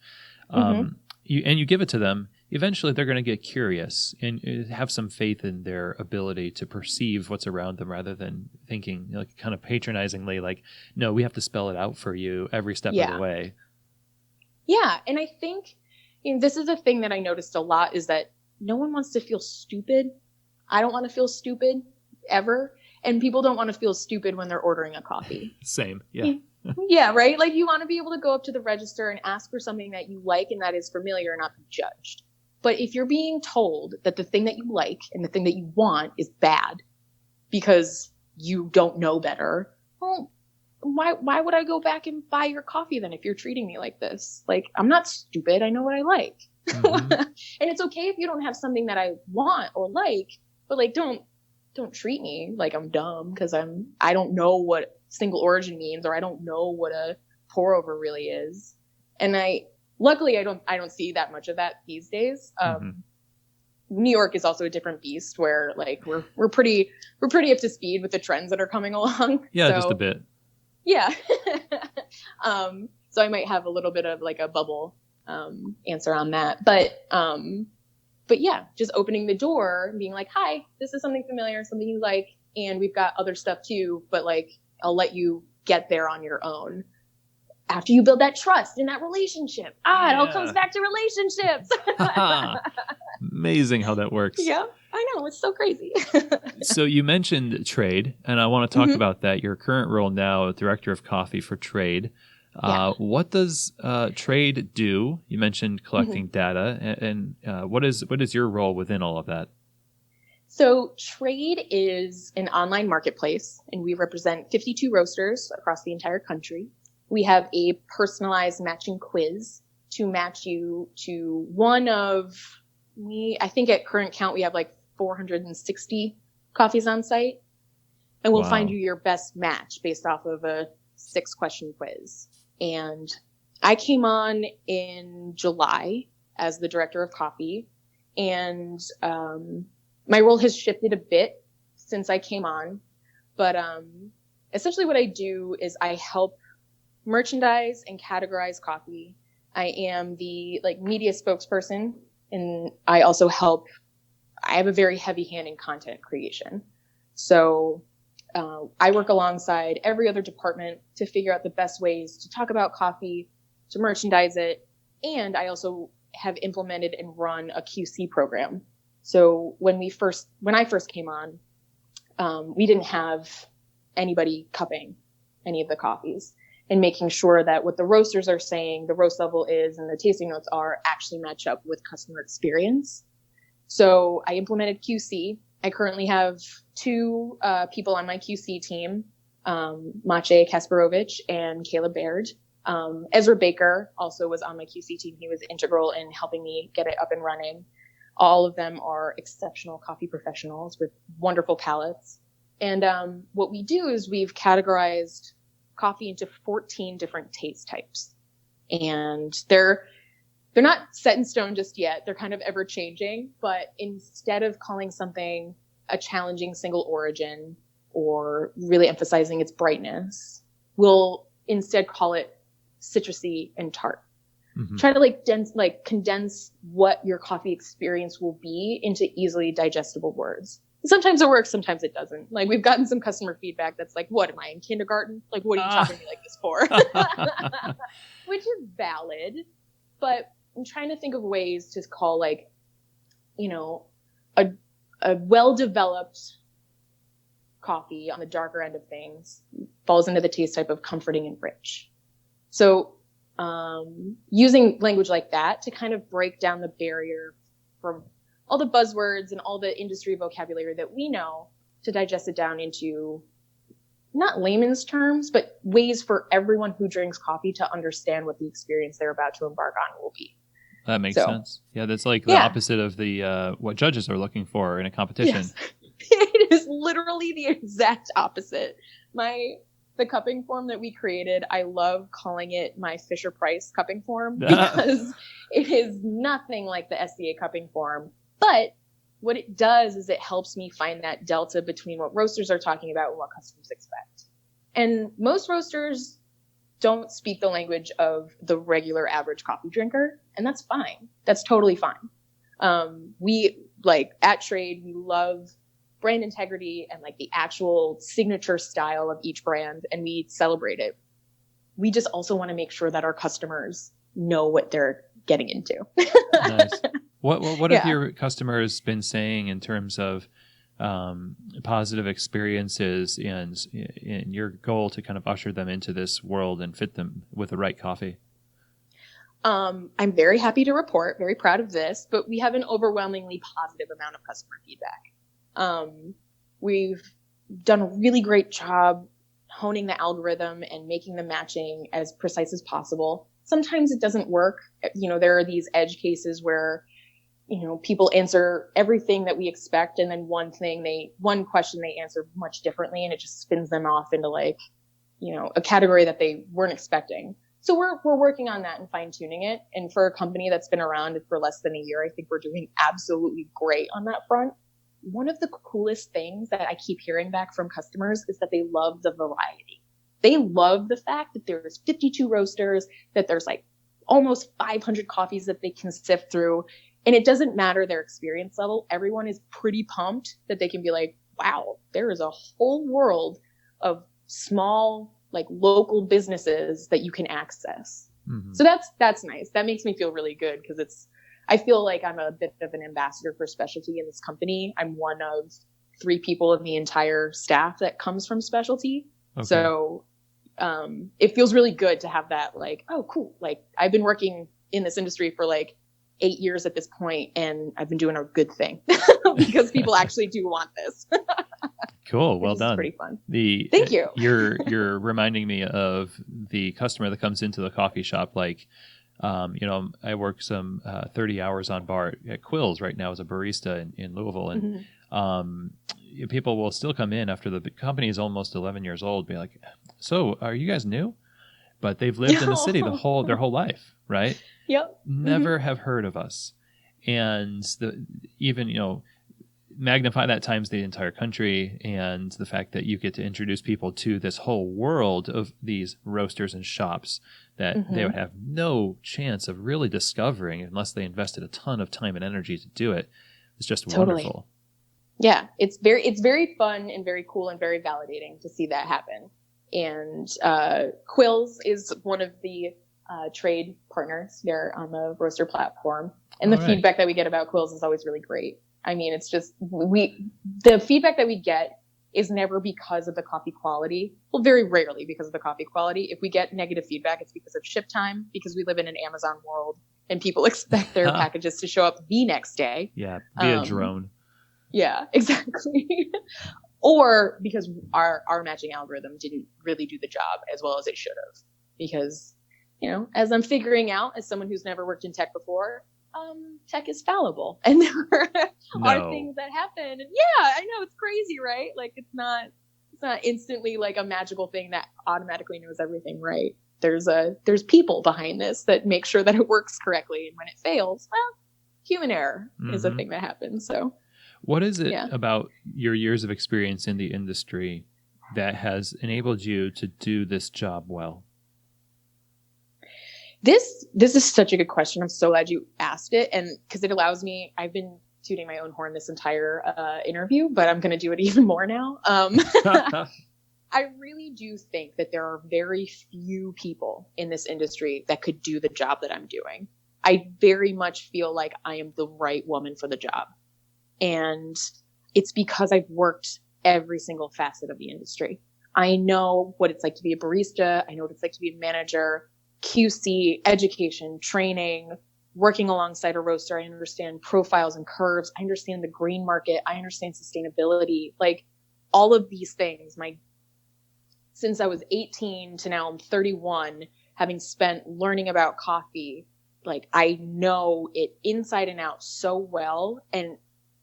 You give it to them. Eventually they're going to get curious and have some faith in their ability to perceive what's around them rather than thinking like kind of patronizingly like, no, we have to spell it out for you every step of the way. Yeah. And I think this is a thing that I noticed a lot is that no one wants to feel stupid. I don't want to feel stupid ever. And people don't want to feel stupid when they're ordering a coffee. Same. Yeah. Yeah, right? Like you want to be able to go up to the register and ask for something that you like and that is familiar and not be judged. But if you're being told that the thing that you like and the thing that you want is bad because you don't know better, well, why would I go back and buy your coffee then if you're treating me like this? Like, I'm not stupid. I know what I like. And it's okay if you don't have something that I want or like, but like, don't treat me like I'm dumb because I don't know what single origin means, or I don't know what a pour over really is. And luckily I don't see that much of that these days. New York is also a different beast where like we're pretty up to speed with the trends that are coming along. Yeah, so, just a bit. Yeah. So I might have a little bit of like a bubble answer on that. But yeah, just opening the door and being like, hi, this is something familiar, something you like, and we've got other stuff too, but like I'll let you get there on your own. After you build that trust in that relationship. It all comes back to relationships. Amazing how that works. Yeah, I know. It's so crazy. So you mentioned trade, and I want to talk about that. Your current role now, Director of Coffee for Trade. What does trade do? You mentioned collecting data, and what is your role within all of that? So trade is an online marketplace, and we represent 52 roasters across the entire country. We have a personalized matching quiz to match you to one of, I think at current count, we have like 460 coffees on site. And we'll find you your best match based off of a 6-question quiz. And I came on in July as the Director of Coffee. And my role has shifted a bit since I came on. But essentially what I do is I help merchandise and categorize coffee. I am the media spokesperson, and I also I have a very heavy hand in content creation. So I work alongside every other department to figure out the best ways to talk about coffee, to merchandise it. And I also have implemented and run a QC program. So when I first came on, we didn't have anybody cupping any of the coffees. and making sure that what the roasters are saying, the roast level is, and the tasting notes are actually match up with customer experience. So I implemented QC. I currently have two people on my QC team, Maciej Kasparovich and Caleb Baird. Ezra Baker also was on my QC team. He was integral in helping me get it up and running. All of them are exceptional coffee professionals with wonderful palates. And what we do is we've categorized coffee into 14 different taste types. And they're not set in stone just yet. They're kind of ever changing, but instead of calling something a challenging single origin or really emphasizing its brightness, we'll instead call it citrusy and tart. Mm-hmm. Try to condense what your coffee experience will be into easily digestible words. Sometimes it works, sometimes it doesn't. Like, we've gotten some customer feedback that's like, what, am I in kindergarten? Like, what are you talking to me like this for? Which is valid, but I'm trying to think of ways to call, like, you know, a well-developed coffee on the darker end of things falls into the taste type of comforting and rich. So using language like that to kind of break down the barrier from all the buzzwords and all the industry vocabulary that we know to digest it down into not layman's terms, but ways for everyone who drinks coffee to understand what the experience they're about to embark on will be. That makes sense. Yeah, that's like the opposite of the what judges are looking for in a competition. Yes. It is literally the exact opposite. The cupping form that we created, I love calling it my Fisher-Price cupping form because it is nothing like the SCA cupping form. But what it does is it helps me find that delta between what roasters are talking about and what customers expect. And most roasters don't speak the language of the regular average coffee drinker, and that's fine. That's totally fine. We, like, at Trade, we love brand integrity and, like, the actual signature style of each brand, and we celebrate it. We just also want to make sure that our customers know what they're getting into. Nice. What have your customers been saying in terms of positive experiences and in your goal to kind of usher them into this world and fit them with the right coffee? I'm very happy to report, very proud of this, but we have an overwhelmingly positive amount of customer feedback. We've done a really great job honing the algorithm and making the matching as precise as possible. Sometimes it doesn't work. You know, there are these edge cases where, you know, people answer everything that we expect, and then one question they answer much differently, and it just spins them off into, like, you know, a category that they weren't expecting. So we're working on that and fine tuning it. And for a company that's been around for less than a year, I think we're doing absolutely great on that front. One of the coolest things that I keep hearing back from customers is that they love the variety. They love the fact that there's 52 roasters, that there's like almost 500 coffees that they can sift through. And it doesn't matter their experience level. Everyone is pretty pumped that they can be like, wow, there is a whole world of small, like, local businesses that you can access. Mm-hmm. So that's nice. That makes me feel really good because I feel like I'm a bit of an ambassador for specialty in this company. I'm one of 3 people in the entire staff that comes from specialty. Okay. So it feels really good to have that, like, oh, cool. Like, I've been working in this industry for like 8 years at this point, and I've been doing a good thing because people actually do want this. Cool. Well done. Pretty fun. Thank you. You're reminding me of the customer that comes into the coffee shop. Like, you know, I work some 30 hours on bar at Quills right now as a barista in Louisville. And mm-hmm. People will still come in after the company is almost 11 years old, be like, so are you guys new? But they've lived in the city their whole life, right? Yep. Never mm-hmm. have heard of us. And even, you know, magnify that times the entire country, and the fact that you get to introduce people to this whole world of these roasters and shops that mm-hmm. they would have no chance of really discovering unless they invested a ton of time and energy to do it. It's just wonderful. Yeah, it's very fun and very cool and very validating to see that happen. And Quills is one of the trade partners there on the roaster platform, and the feedback that we get about Quills is always really great. I mean, it's just the feedback that we get is never because of the coffee quality. Well, very rarely because of the coffee quality. If we get negative feedback, it's because of ship time, because we live in an Amazon world and people expect their packages to show up the next day. Yeah, via drone. Yeah, exactly. Or because our matching algorithm didn't really do the job as well as it should have. Because, as I'm figuring out, as someone who's never worked in tech before, tech is fallible. And there are things that happen. And yeah, I know, it's crazy, right? Like it's not instantly like a magical thing that automatically knows everything, right? There's people behind this that make sure that it works correctly. And when it fails, well, human error is a thing that happens. So what is it about your years of experience in the industry that has enabled you to do this job well? This is such a good question. I'm so glad you asked it. And because it allows me, I've been tooting my own horn this entire interview, but I'm going to do it even more now. I really do think that there are very few people in this industry that could do the job that I'm doing. I very much feel like I am the right woman for the job. And it's because I've worked every single facet of the industry. I know what it's like to be a barista. I know what it's like to be a manager, QC, education, training, working alongside a roaster. I understand profiles and curves. I understand the green market. I understand sustainability. Like all of these things, since I was 18 to now I'm 31, having spent learning about coffee, like I know it inside and out so well. And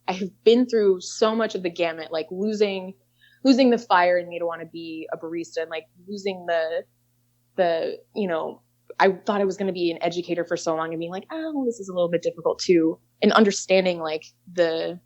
I have been through so much of the gamut, like losing the fire in me to want to be a barista, and like losing the I thought I was going to be an educator for so long and being like, oh, this is a little bit difficult too. And understanding like the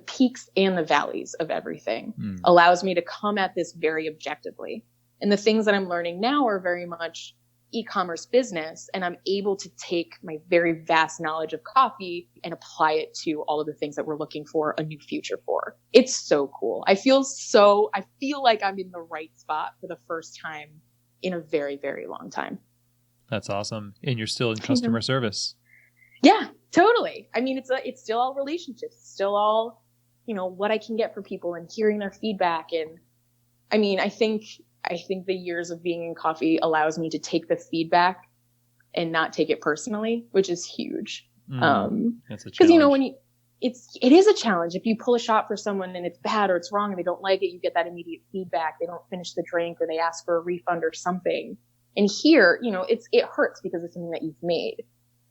peaks and the valleys of everything allows me to come at this very objectively. And the things that I'm learning now are very much e-commerce business, and I'm able to take my very vast knowledge of coffee and apply it to all of the things that we're looking for a new future for. It's so cool. I feel like I'm in the right spot for the first time in a very, very long time. That's awesome. And you're still in customer service. Yeah, totally. I mean, it's still all relationships. It's still all, what I can get for people and hearing their feedback. And I mean, I think the years of being in coffee allows me to take the feedback and not take it personally, which is huge. That's a challenge. Because, it is a challenge. If you pull a shot for someone and it's bad or it's wrong and they don't like it, you get that immediate feedback. They don't finish the drink or they ask for a refund or something. And here, it hurts because it's something that you've made.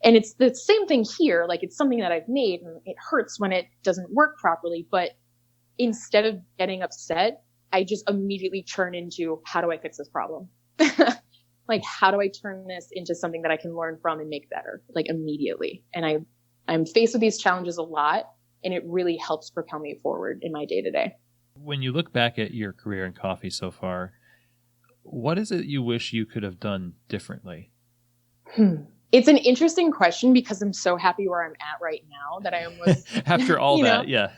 And it's the same thing here. Like it's something that I've made and it hurts when it doesn't work properly. But instead of getting upset, I just immediately turn into, how do I fix this problem? Like, how do I turn this into something that I can learn from and make better? Like immediately. And I'm faced with these challenges a lot, and it really helps propel me forward in my day to day. When you look back at your career in coffee so far, what is it you wish you could have done differently? It's an interesting question because I'm so happy where I'm at right now that I almost after all that, yeah.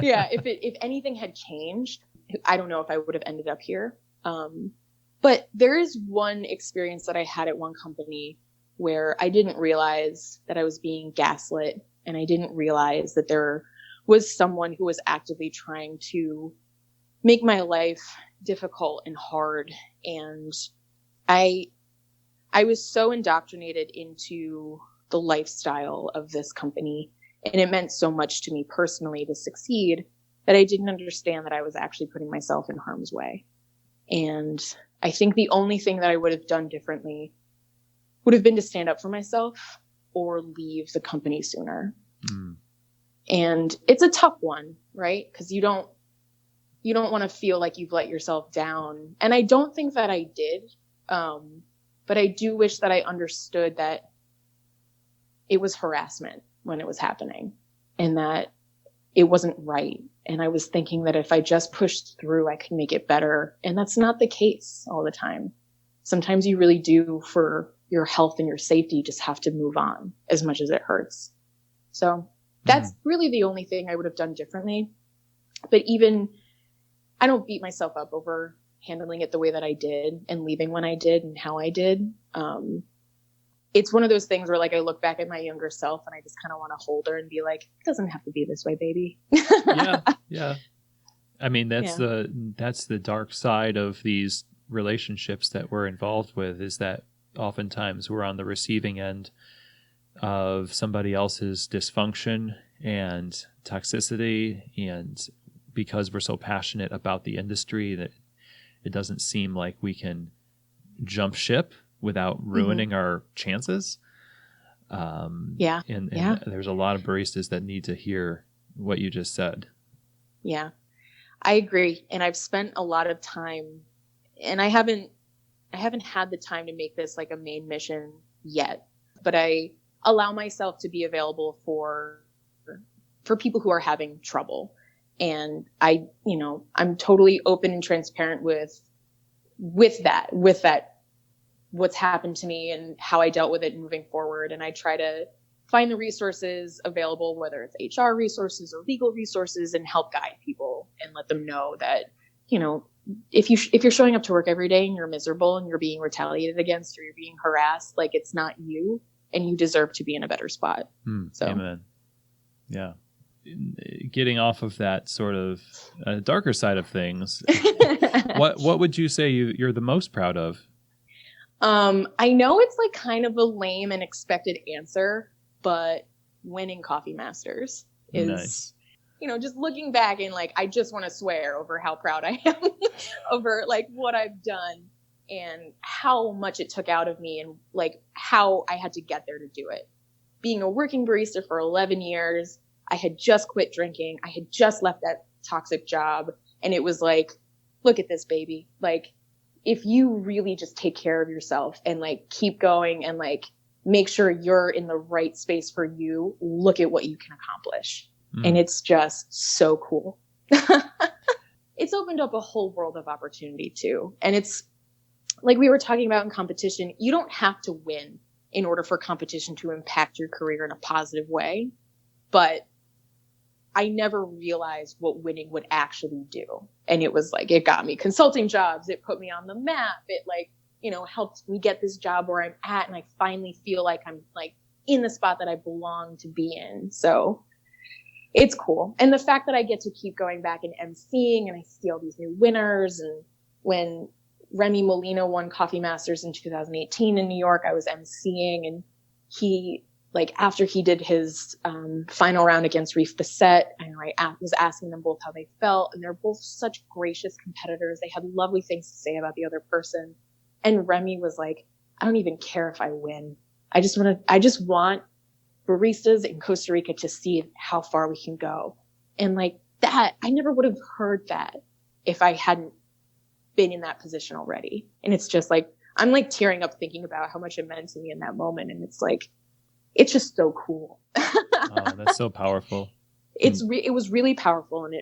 Yeah. If anything had changed, I don't know if I would have ended up here. But there is one experience that I had at one company where I didn't realize that I was being gaslit, and I didn't realize that there was someone who was actively trying to make my life difficult and hard. And I was so indoctrinated into the lifestyle of this company, and it meant so much to me personally to succeed, that I didn't understand that I was actually putting myself in harm's way. And I think the only thing that I would have done differently would have been to stand up for myself or leave the company sooner. And it's a tough one, right? Because you don't want to feel like you've let yourself down. And I don't think that I did. But I do wish that I understood that it was harassment when it was happening and that it wasn't right. And I was thinking that if I just pushed through, I could make it better. And that's not the case all the time. Sometimes you really do, for your health and your safety, just have to move on as much as it hurts. So that's really the only thing I would have done differently. But even, I don't beat myself up over handling it the way that I did and leaving when I did and how I did. It's one of those things where like I look back at my younger self and I just kind of want to hold her and be like, it doesn't have to be this way, baby. Yeah. I mean, that's Yeah. the dark side of these relationships that we're involved with, is that oftentimes we're on the receiving end of somebody else's dysfunction and toxicity, and because we're so passionate about the industry that it doesn't seem like we can jump ship without ruining our chances. Yeah. And there's a lot of baristas that need to hear what you just said. Yeah, I agree. And I've spent a lot of time, and I haven't had the time to make this like a main mission yet, but I allow myself to be available for people who are having trouble. And I'm totally open and transparent with that, what's happened to me and how I dealt with it moving forward. And I try to find the resources available, whether it's HR resources or legal resources, and help guide people and let them know that, if you're showing up to work every day and you're miserable and you're being retaliated against or you're being harassed, like, it's not you, and you deserve to be in a better spot. So, amen. Yeah. Getting off of that sort of darker side of things, what would you say you're the most proud of? I know it's like kind of a lame and expected answer, but winning Coffee Masters is, nice. Just looking back and like, I just want to swear over how proud I am over like what I've done and how much it took out of me and like how I had to get there to do it. Being a working barista for 11 years, I had just quit drinking. I had just left that toxic job. And it was like, look at this, baby. Like, if you really just take care of yourself and like keep going and like make sure you're in the right space for you, look at what you can accomplish. And it's just so cool. It's opened up a whole world of opportunity too. And it's like we were talking about in competition, you don't have to win in order for competition to impact your career in a positive way. But I never realized what winning would actually do. And it was like, it got me consulting jobs. It put me on the map. It like, helped me get this job where I'm at. And I finally feel like I'm like in the spot that I belong to be in. So it's cool. And the fact that I get to keep going back and emceeing and I see all these new winners. And when Remy Molina won Coffee Masters in 2018 in New York, I was emceeing, and he, like, after he did his final round against Reef Bissett, I was asking them both how they felt, and they're both such gracious competitors. They had lovely things to say about the other person. And Remy was like, I don't even care if I win. I just want baristas in Costa Rica to see how far we can go. And like that, I never would have heard that if I hadn't been in that position already. And it's just like, I'm like tearing up thinking about how much it meant to me in that moment. And it's like, it's just so cool. Oh, that's so powerful. It was really powerful, and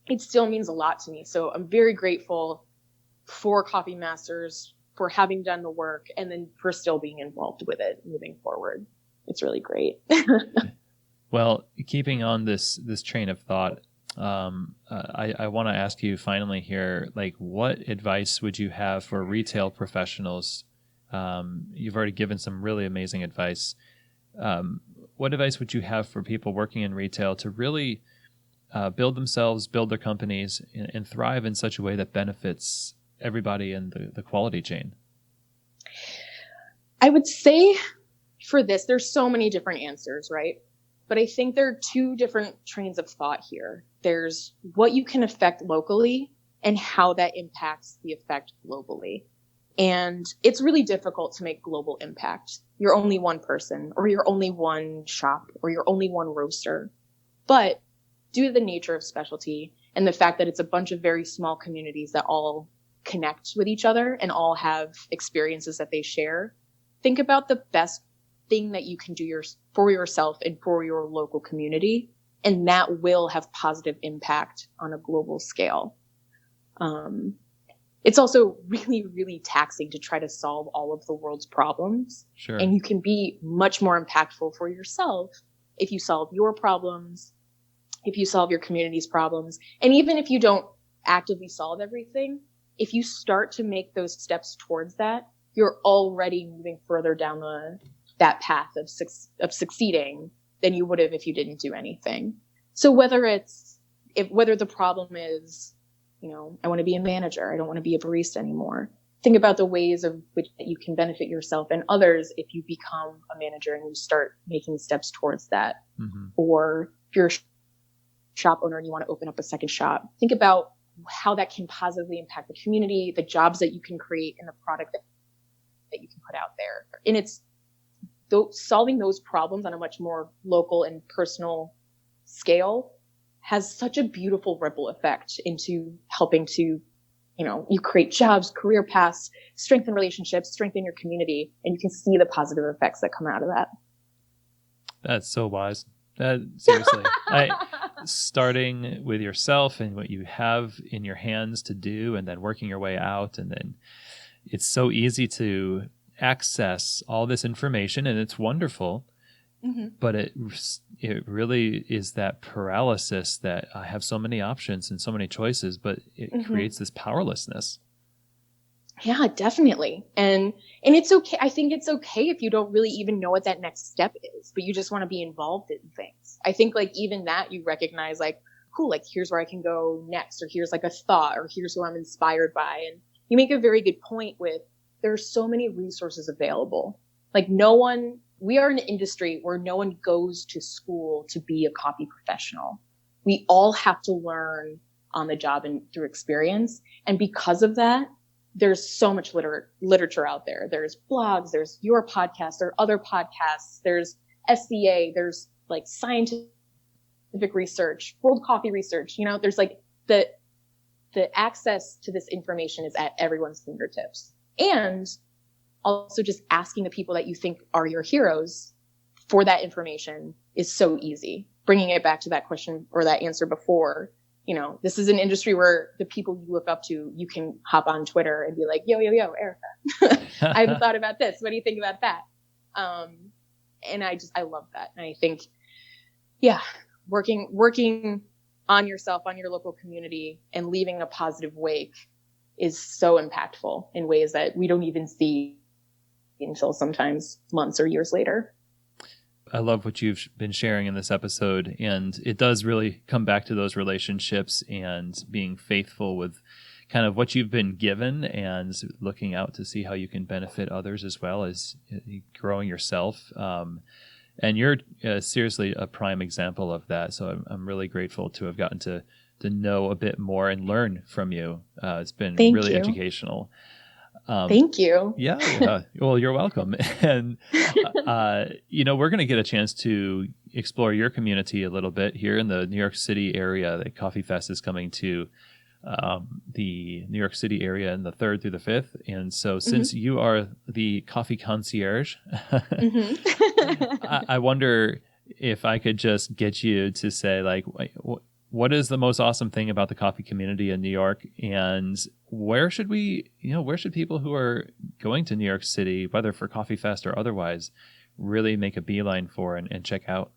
it still means a lot to me. So I'm very grateful for Coffee Masters, for having done the work, and then for still being involved with it moving forward. It's really great. Well, keeping on this train of thought, I want to ask you finally here, like, what advice would you have for retail professionals? You've already given some really amazing advice. What advice would you have for people working in retail to really build themselves, build their companies, and thrive in such a way that benefits everybody in the quality chain? I would say for this, there's so many different answers, right? But I think there are two different trains of thought here. There's what you can affect locally and how that impacts the effect globally. And it's really difficult to make global impact. You're only one person, or you're only one shop, or you're only one roaster. But due to the nature of specialty and the fact that it's a bunch of very small communities that all connect with each other and all have experiences that they share, think about the best thing that you can do for yourself and for your local community, and that will have positive impact on a global scale. It's also really, really taxing to try to solve all of the world's problems. Sure. And you can be much more impactful for yourself if you solve your problems, if you solve your community's problems. And even if you don't actively solve everything, if you start to make those steps towards that, you're already moving further down that path of succeeding than you would have if you didn't do anything. So whether it's if whether the problem is, I want to be a manager, I don't want to be a barista anymore. Think about the ways of which that you can benefit yourself and others if you become a manager and you start making steps towards that. Mm-hmm. Or if you're a shop owner and you want to open up a second shop, think about how that can positively impact the community, the jobs that you can create, and the product that you can put out there. And it's solving those problems on a much more local and personal scale has such a beautiful ripple effect into helping to, you create jobs, career paths, strengthen relationships, strengthen your community, and you can see the positive effects that come out of that. That's so wise. Seriously, starting with yourself and what you have in your hands to do, and then working your way out, and then it's so easy to access all this information, and it's wonderful. Mm-hmm. But it really is that paralysis that I have so many options and so many choices, but it mm-hmm. creates this powerlessness. Yeah, definitely. And it's okay. I think it's okay if you don't really even know what that next step is, but you just want to be involved in things. I think like even that you recognize like, cool, like here's where I can go next, or here's like a thought, or here's who I'm inspired by. And you make a very good point with there's so many resources available. Like we are in an industry where no one goes to school to be a coffee professional. We all have to learn on the job and through experience. And because of that, there's so much literature out there. There's blogs, there's your podcast, there are other podcasts, there's SCA, there's like scientific research, world coffee research, there's like the access to this information is at everyone's fingertips. And also just asking the people that you think are your heroes for that information is so easy. Bringing it back to that question or that answer before, this is an industry where the people you look up to, you can hop on Twitter and be like, yo, Erika, I haven't thought about this. What do you think about that? And I love that. And I think, working on yourself, on your local community and leaving a positive wake is so impactful in ways that we don't even see until sometimes months or years later. I love what you've been sharing in this episode, and it does really come back to those relationships and being faithful with kind of what you've been given and looking out to see how you can benefit others as well as growing yourself. And you're seriously a prime example of that. So I'm really grateful to have gotten to know a bit more and learn from you. It's been really educational. Thank you. Yeah. Well, you're welcome. And, we're going to get a chance to explore your community a little bit here in the New York City area. The Coffee Fest is coming to the New York City area in the 3rd through the 5th. And so since mm-hmm. you are the coffee concierge, I wonder if I could just get you to say, like, what is the most awesome thing about the coffee community in New York, and where should people who are going to New York City, whether for Coffee Fest or otherwise, really make a beeline for and check out?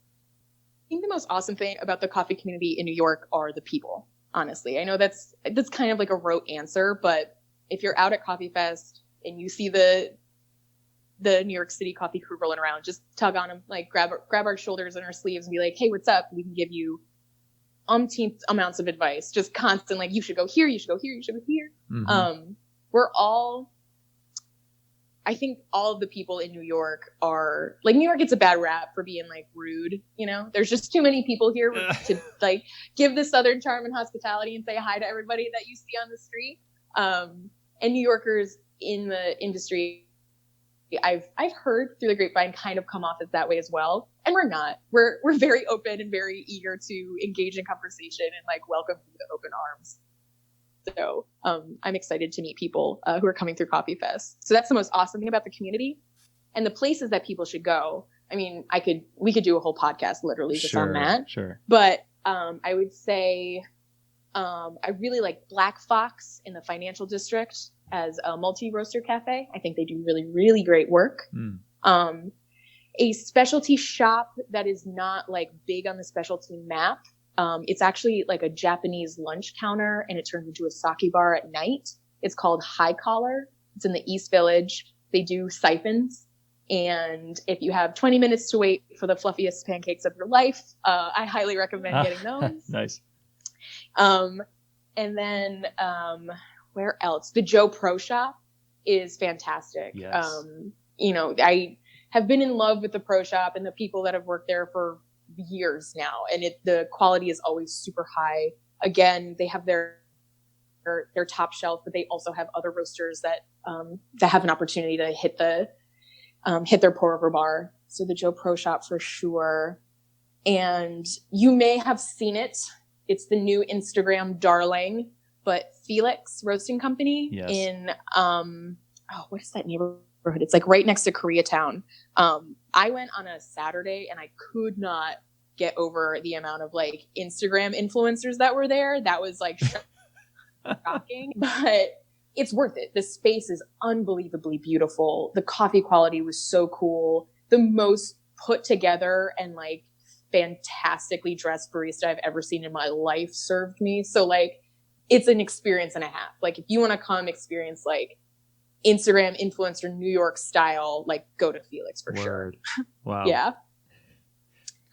I think the most awesome thing about the coffee community in New York are the people. Honestly, I know that's kind of like a rote answer, but if you're out at Coffee Fest and you see the New York City coffee crew rolling around, just tug on them, like grab our shoulders and our sleeves and be like, hey, what's up? We can give you umpteen amounts of advice, just constant, like, you should go here, you should go here, you should go here. Mm-hmm. I think all of the people in New York are like, New York gets a bad rap for being like rude, there's just too many people here to like give the Southern charm and hospitality and say hi to everybody that you see on the street. And New Yorkers in the industry, I've heard through the grapevine, kind of come off as that way as well. And we're not. We're very open and very eager to engage in conversation and like welcome you with open arms. So I'm excited to meet people who are coming through Coffee Fest. So that's the most awesome thing about the community and the places that people should go. I mean, we could do a whole podcast literally just on that. Sure. But I would say I really like Black Fox in the Financial District as a multi-roaster cafe. I think they do really, really great work. A specialty shop that is not like big on the specialty map. It's actually like a Japanese lunch counter and it turns into a sake bar at night. It's called High Collar. It's in the East Village. They do siphons. And if you have 20 minutes to wait for the fluffiest pancakes of your life, I highly recommend getting those. Nice. And then where else? The Joe Pro Shop is fantastic. Yes. I have been in love with the Pro Shop and the people that have worked there for years now, and the quality is always super high. Again, they have their top shelf, but they also have other roasters that have an opportunity to hit their pour over bar. So the Joe Pro Shop for sure. And you may have seen it. It's the new Instagram darling, but Felix Roasting Company in what is that neighborhood? It's like right next to Koreatown. I went on a Saturday and I could not get over the amount of like Instagram influencers that were there. That was like shocking, but it's worth it. The space is unbelievably beautiful. The coffee quality was so cool. The most put together and like fantastically dressed barista I've ever seen in my life served me. So like, it's an experience and a half. Like if you want to come experience like Instagram influencer New York style, like go to Felix for sure. Wow. Yeah.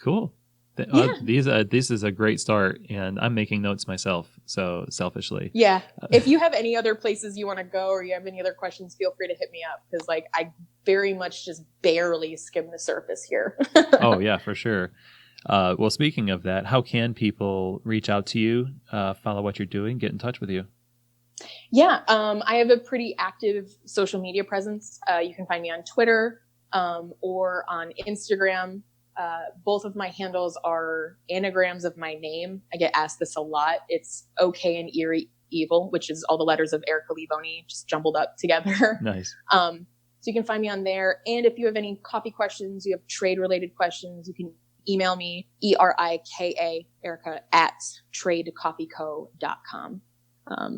Cool. This is a great start, and I'm making notes myself, so selfishly. Yeah. If you have any other places you want to go or you have any other questions, feel free to hit me up, because like I very much just barely skim the surface here. Oh, yeah, for sure. Well, speaking of that, how can people reach out to you, follow what you're doing, get in touch with you? Yeah, I have a pretty active social media presence. You can find me on Twitter or on Instagram. Both of my handles are anagrams of my name. I get asked this a lot. It's OK and Eerie Evil, which is all the letters of Erika Vonie just jumbled up together. Nice. So you can find me on there. And if you have any coffee questions, you have trade related questions, you can email me, ERIKA, Erika, at tradecoffeeco.com.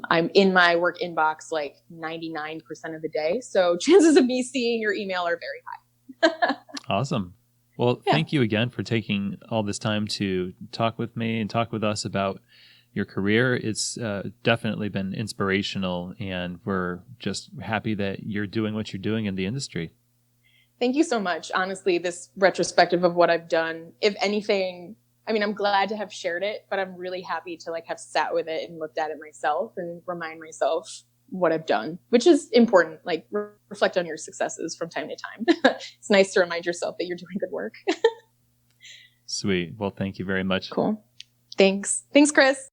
I'm in my work inbox like 99% of the day. So chances of me seeing your email are very high. Awesome. Well, Thank you again for taking all this time to talk with me and talk with us about your career. It's definitely been inspirational, and we're just happy that you're doing what you're doing in the industry. Thank you so much. Honestly, this retrospective of what I've done, if anything, I mean, I'm glad to have shared it, but I'm really happy to like have sat with it and looked at it myself and remind myself what I've done, which is important. Like reflect on your successes from time to time. It's nice to remind yourself that you're doing good work. Sweet. Well, thank you very much. Cool. Thanks, Chris.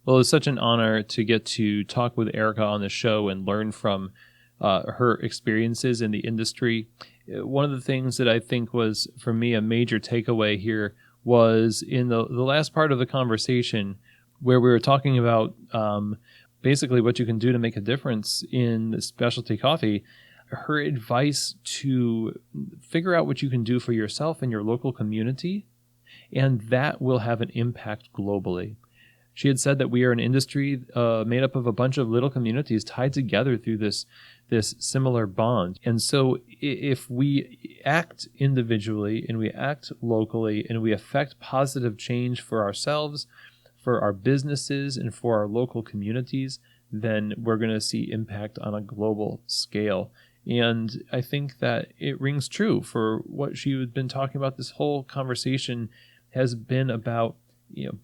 Well, it's such an honor to get to talk with Erika on the show and learn from her experiences in the industry. One of the things that I think was, for me, a major takeaway here was in the last part of the conversation where we were talking about basically what you can do to make a difference in specialty coffee. Her advice to figure out what you can do for yourself and your local community, and that will have an impact globally. She had said that we are an industry made up of a bunch of little communities tied together through this similar bond. And so if we act individually and we act locally and we affect positive change for ourselves, for our businesses, and for our local communities, then we're going to see impact on a global scale. And I think that it rings true for what she had been talking about. This whole conversation has been about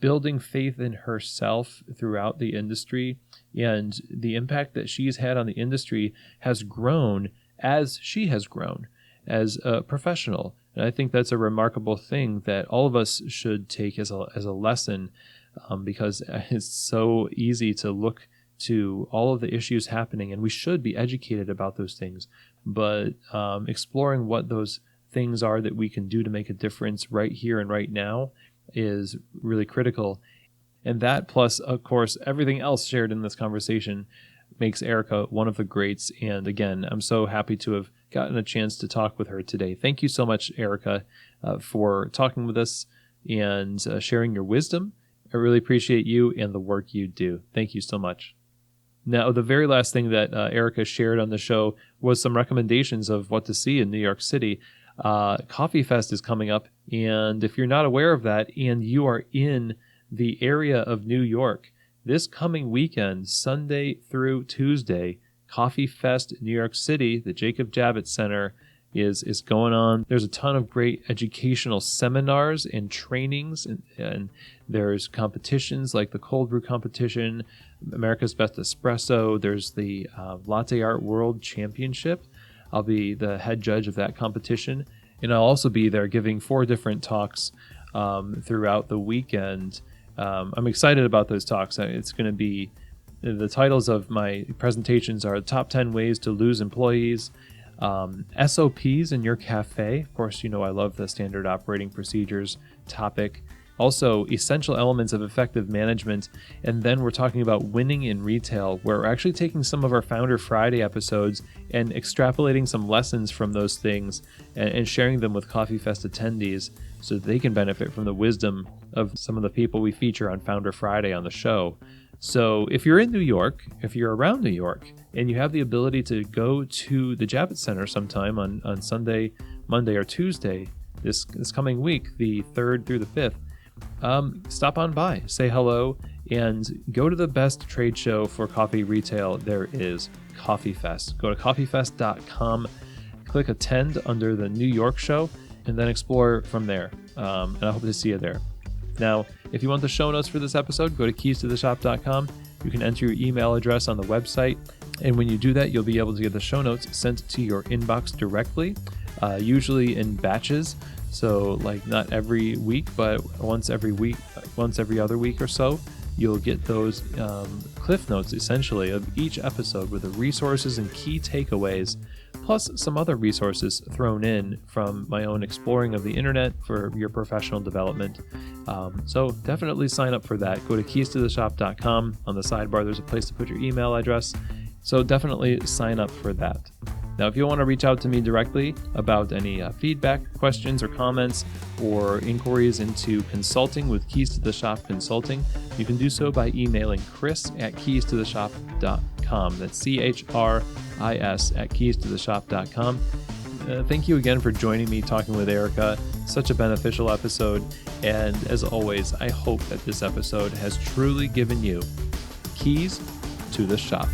building faith in herself throughout the industry, and the impact that she's had on the industry has grown as she has grown as a professional. And I think that's a remarkable thing that all of us should take as a lesson, because it's so easy to look to all of the issues happening, and we should be educated about those things, but exploring what those things are that we can do to make a difference right here and right now is really critical. And that, plus, of course, everything else shared in this conversation makes Erika one of the greats. And again, I'm so happy to have gotten a chance to talk with her today. Thank you so much, Erika, for talking with us and sharing your wisdom. I really appreciate you and the work you do. Thank you so much. Now, the very last thing that Erika shared on the show was some recommendations of what to see in New York City. Coffee Fest is coming up, and if you're not aware of that and you are in the area of New York, this coming weekend, Sunday through Tuesday, Coffee Fest New York City, the Jacob Javits Center, is going on. There's a ton of great educational seminars and trainings, and there's competitions like the cold brew competition, America's Best Espresso. There's the Latte Art World Championship. I'll be the head judge of that competition, and I'll also be there giving 4 different talks throughout the weekend. I'm excited about those talks. It's going to be, the titles of my presentations are Top 10 Ways to Lose Employees, SOPs in Your Cafe. Of course, I love the standard operating procedures topic. Also, essential elements of effective management. And then we're talking about winning in retail, where we're actually taking some of our Founder Friday episodes and extrapolating some lessons from those things and sharing them with Coffee Fest attendees so that they can benefit from the wisdom of some of the people we feature on Founder Friday on the show. So if you're in New York, if you're around New York, and you have the ability to go to the Javits Center sometime on Sunday, Monday, or Tuesday this coming week, the 3rd through the 5th, stop on by, say hello, and go to the best trade show for coffee retail there is, Coffee Fest. Go to coffeefest.com, click attend under the New York show, and then explore from there. And I hope to see you there. Now, if you want the show notes for this episode, go to keystotheshop.com. You can enter your email address on the website, and when you do that, you'll be able to get the show notes sent to your inbox directly, usually in batches. So like not every week, but once every other week or so, you'll get those cliff notes essentially of each episode with the resources and key takeaways, plus some other resources thrown in from my own exploring of the internet for your professional development. So definitely sign up for that. Go to keystotheshop.com. On the sidebar, there's a place to put your email address. So definitely sign up for that. Now, if you want to reach out to me directly about any feedback, questions, or comments, or inquiries into consulting with Keys to the Shop Consulting, you can do so by emailing chris@keystotheshop.com. That's CHRIS@keystotheshop.com. Thank you again for joining me talking with Erika. Such a beneficial episode. And as always, I hope that this episode has truly given you keys to the shop.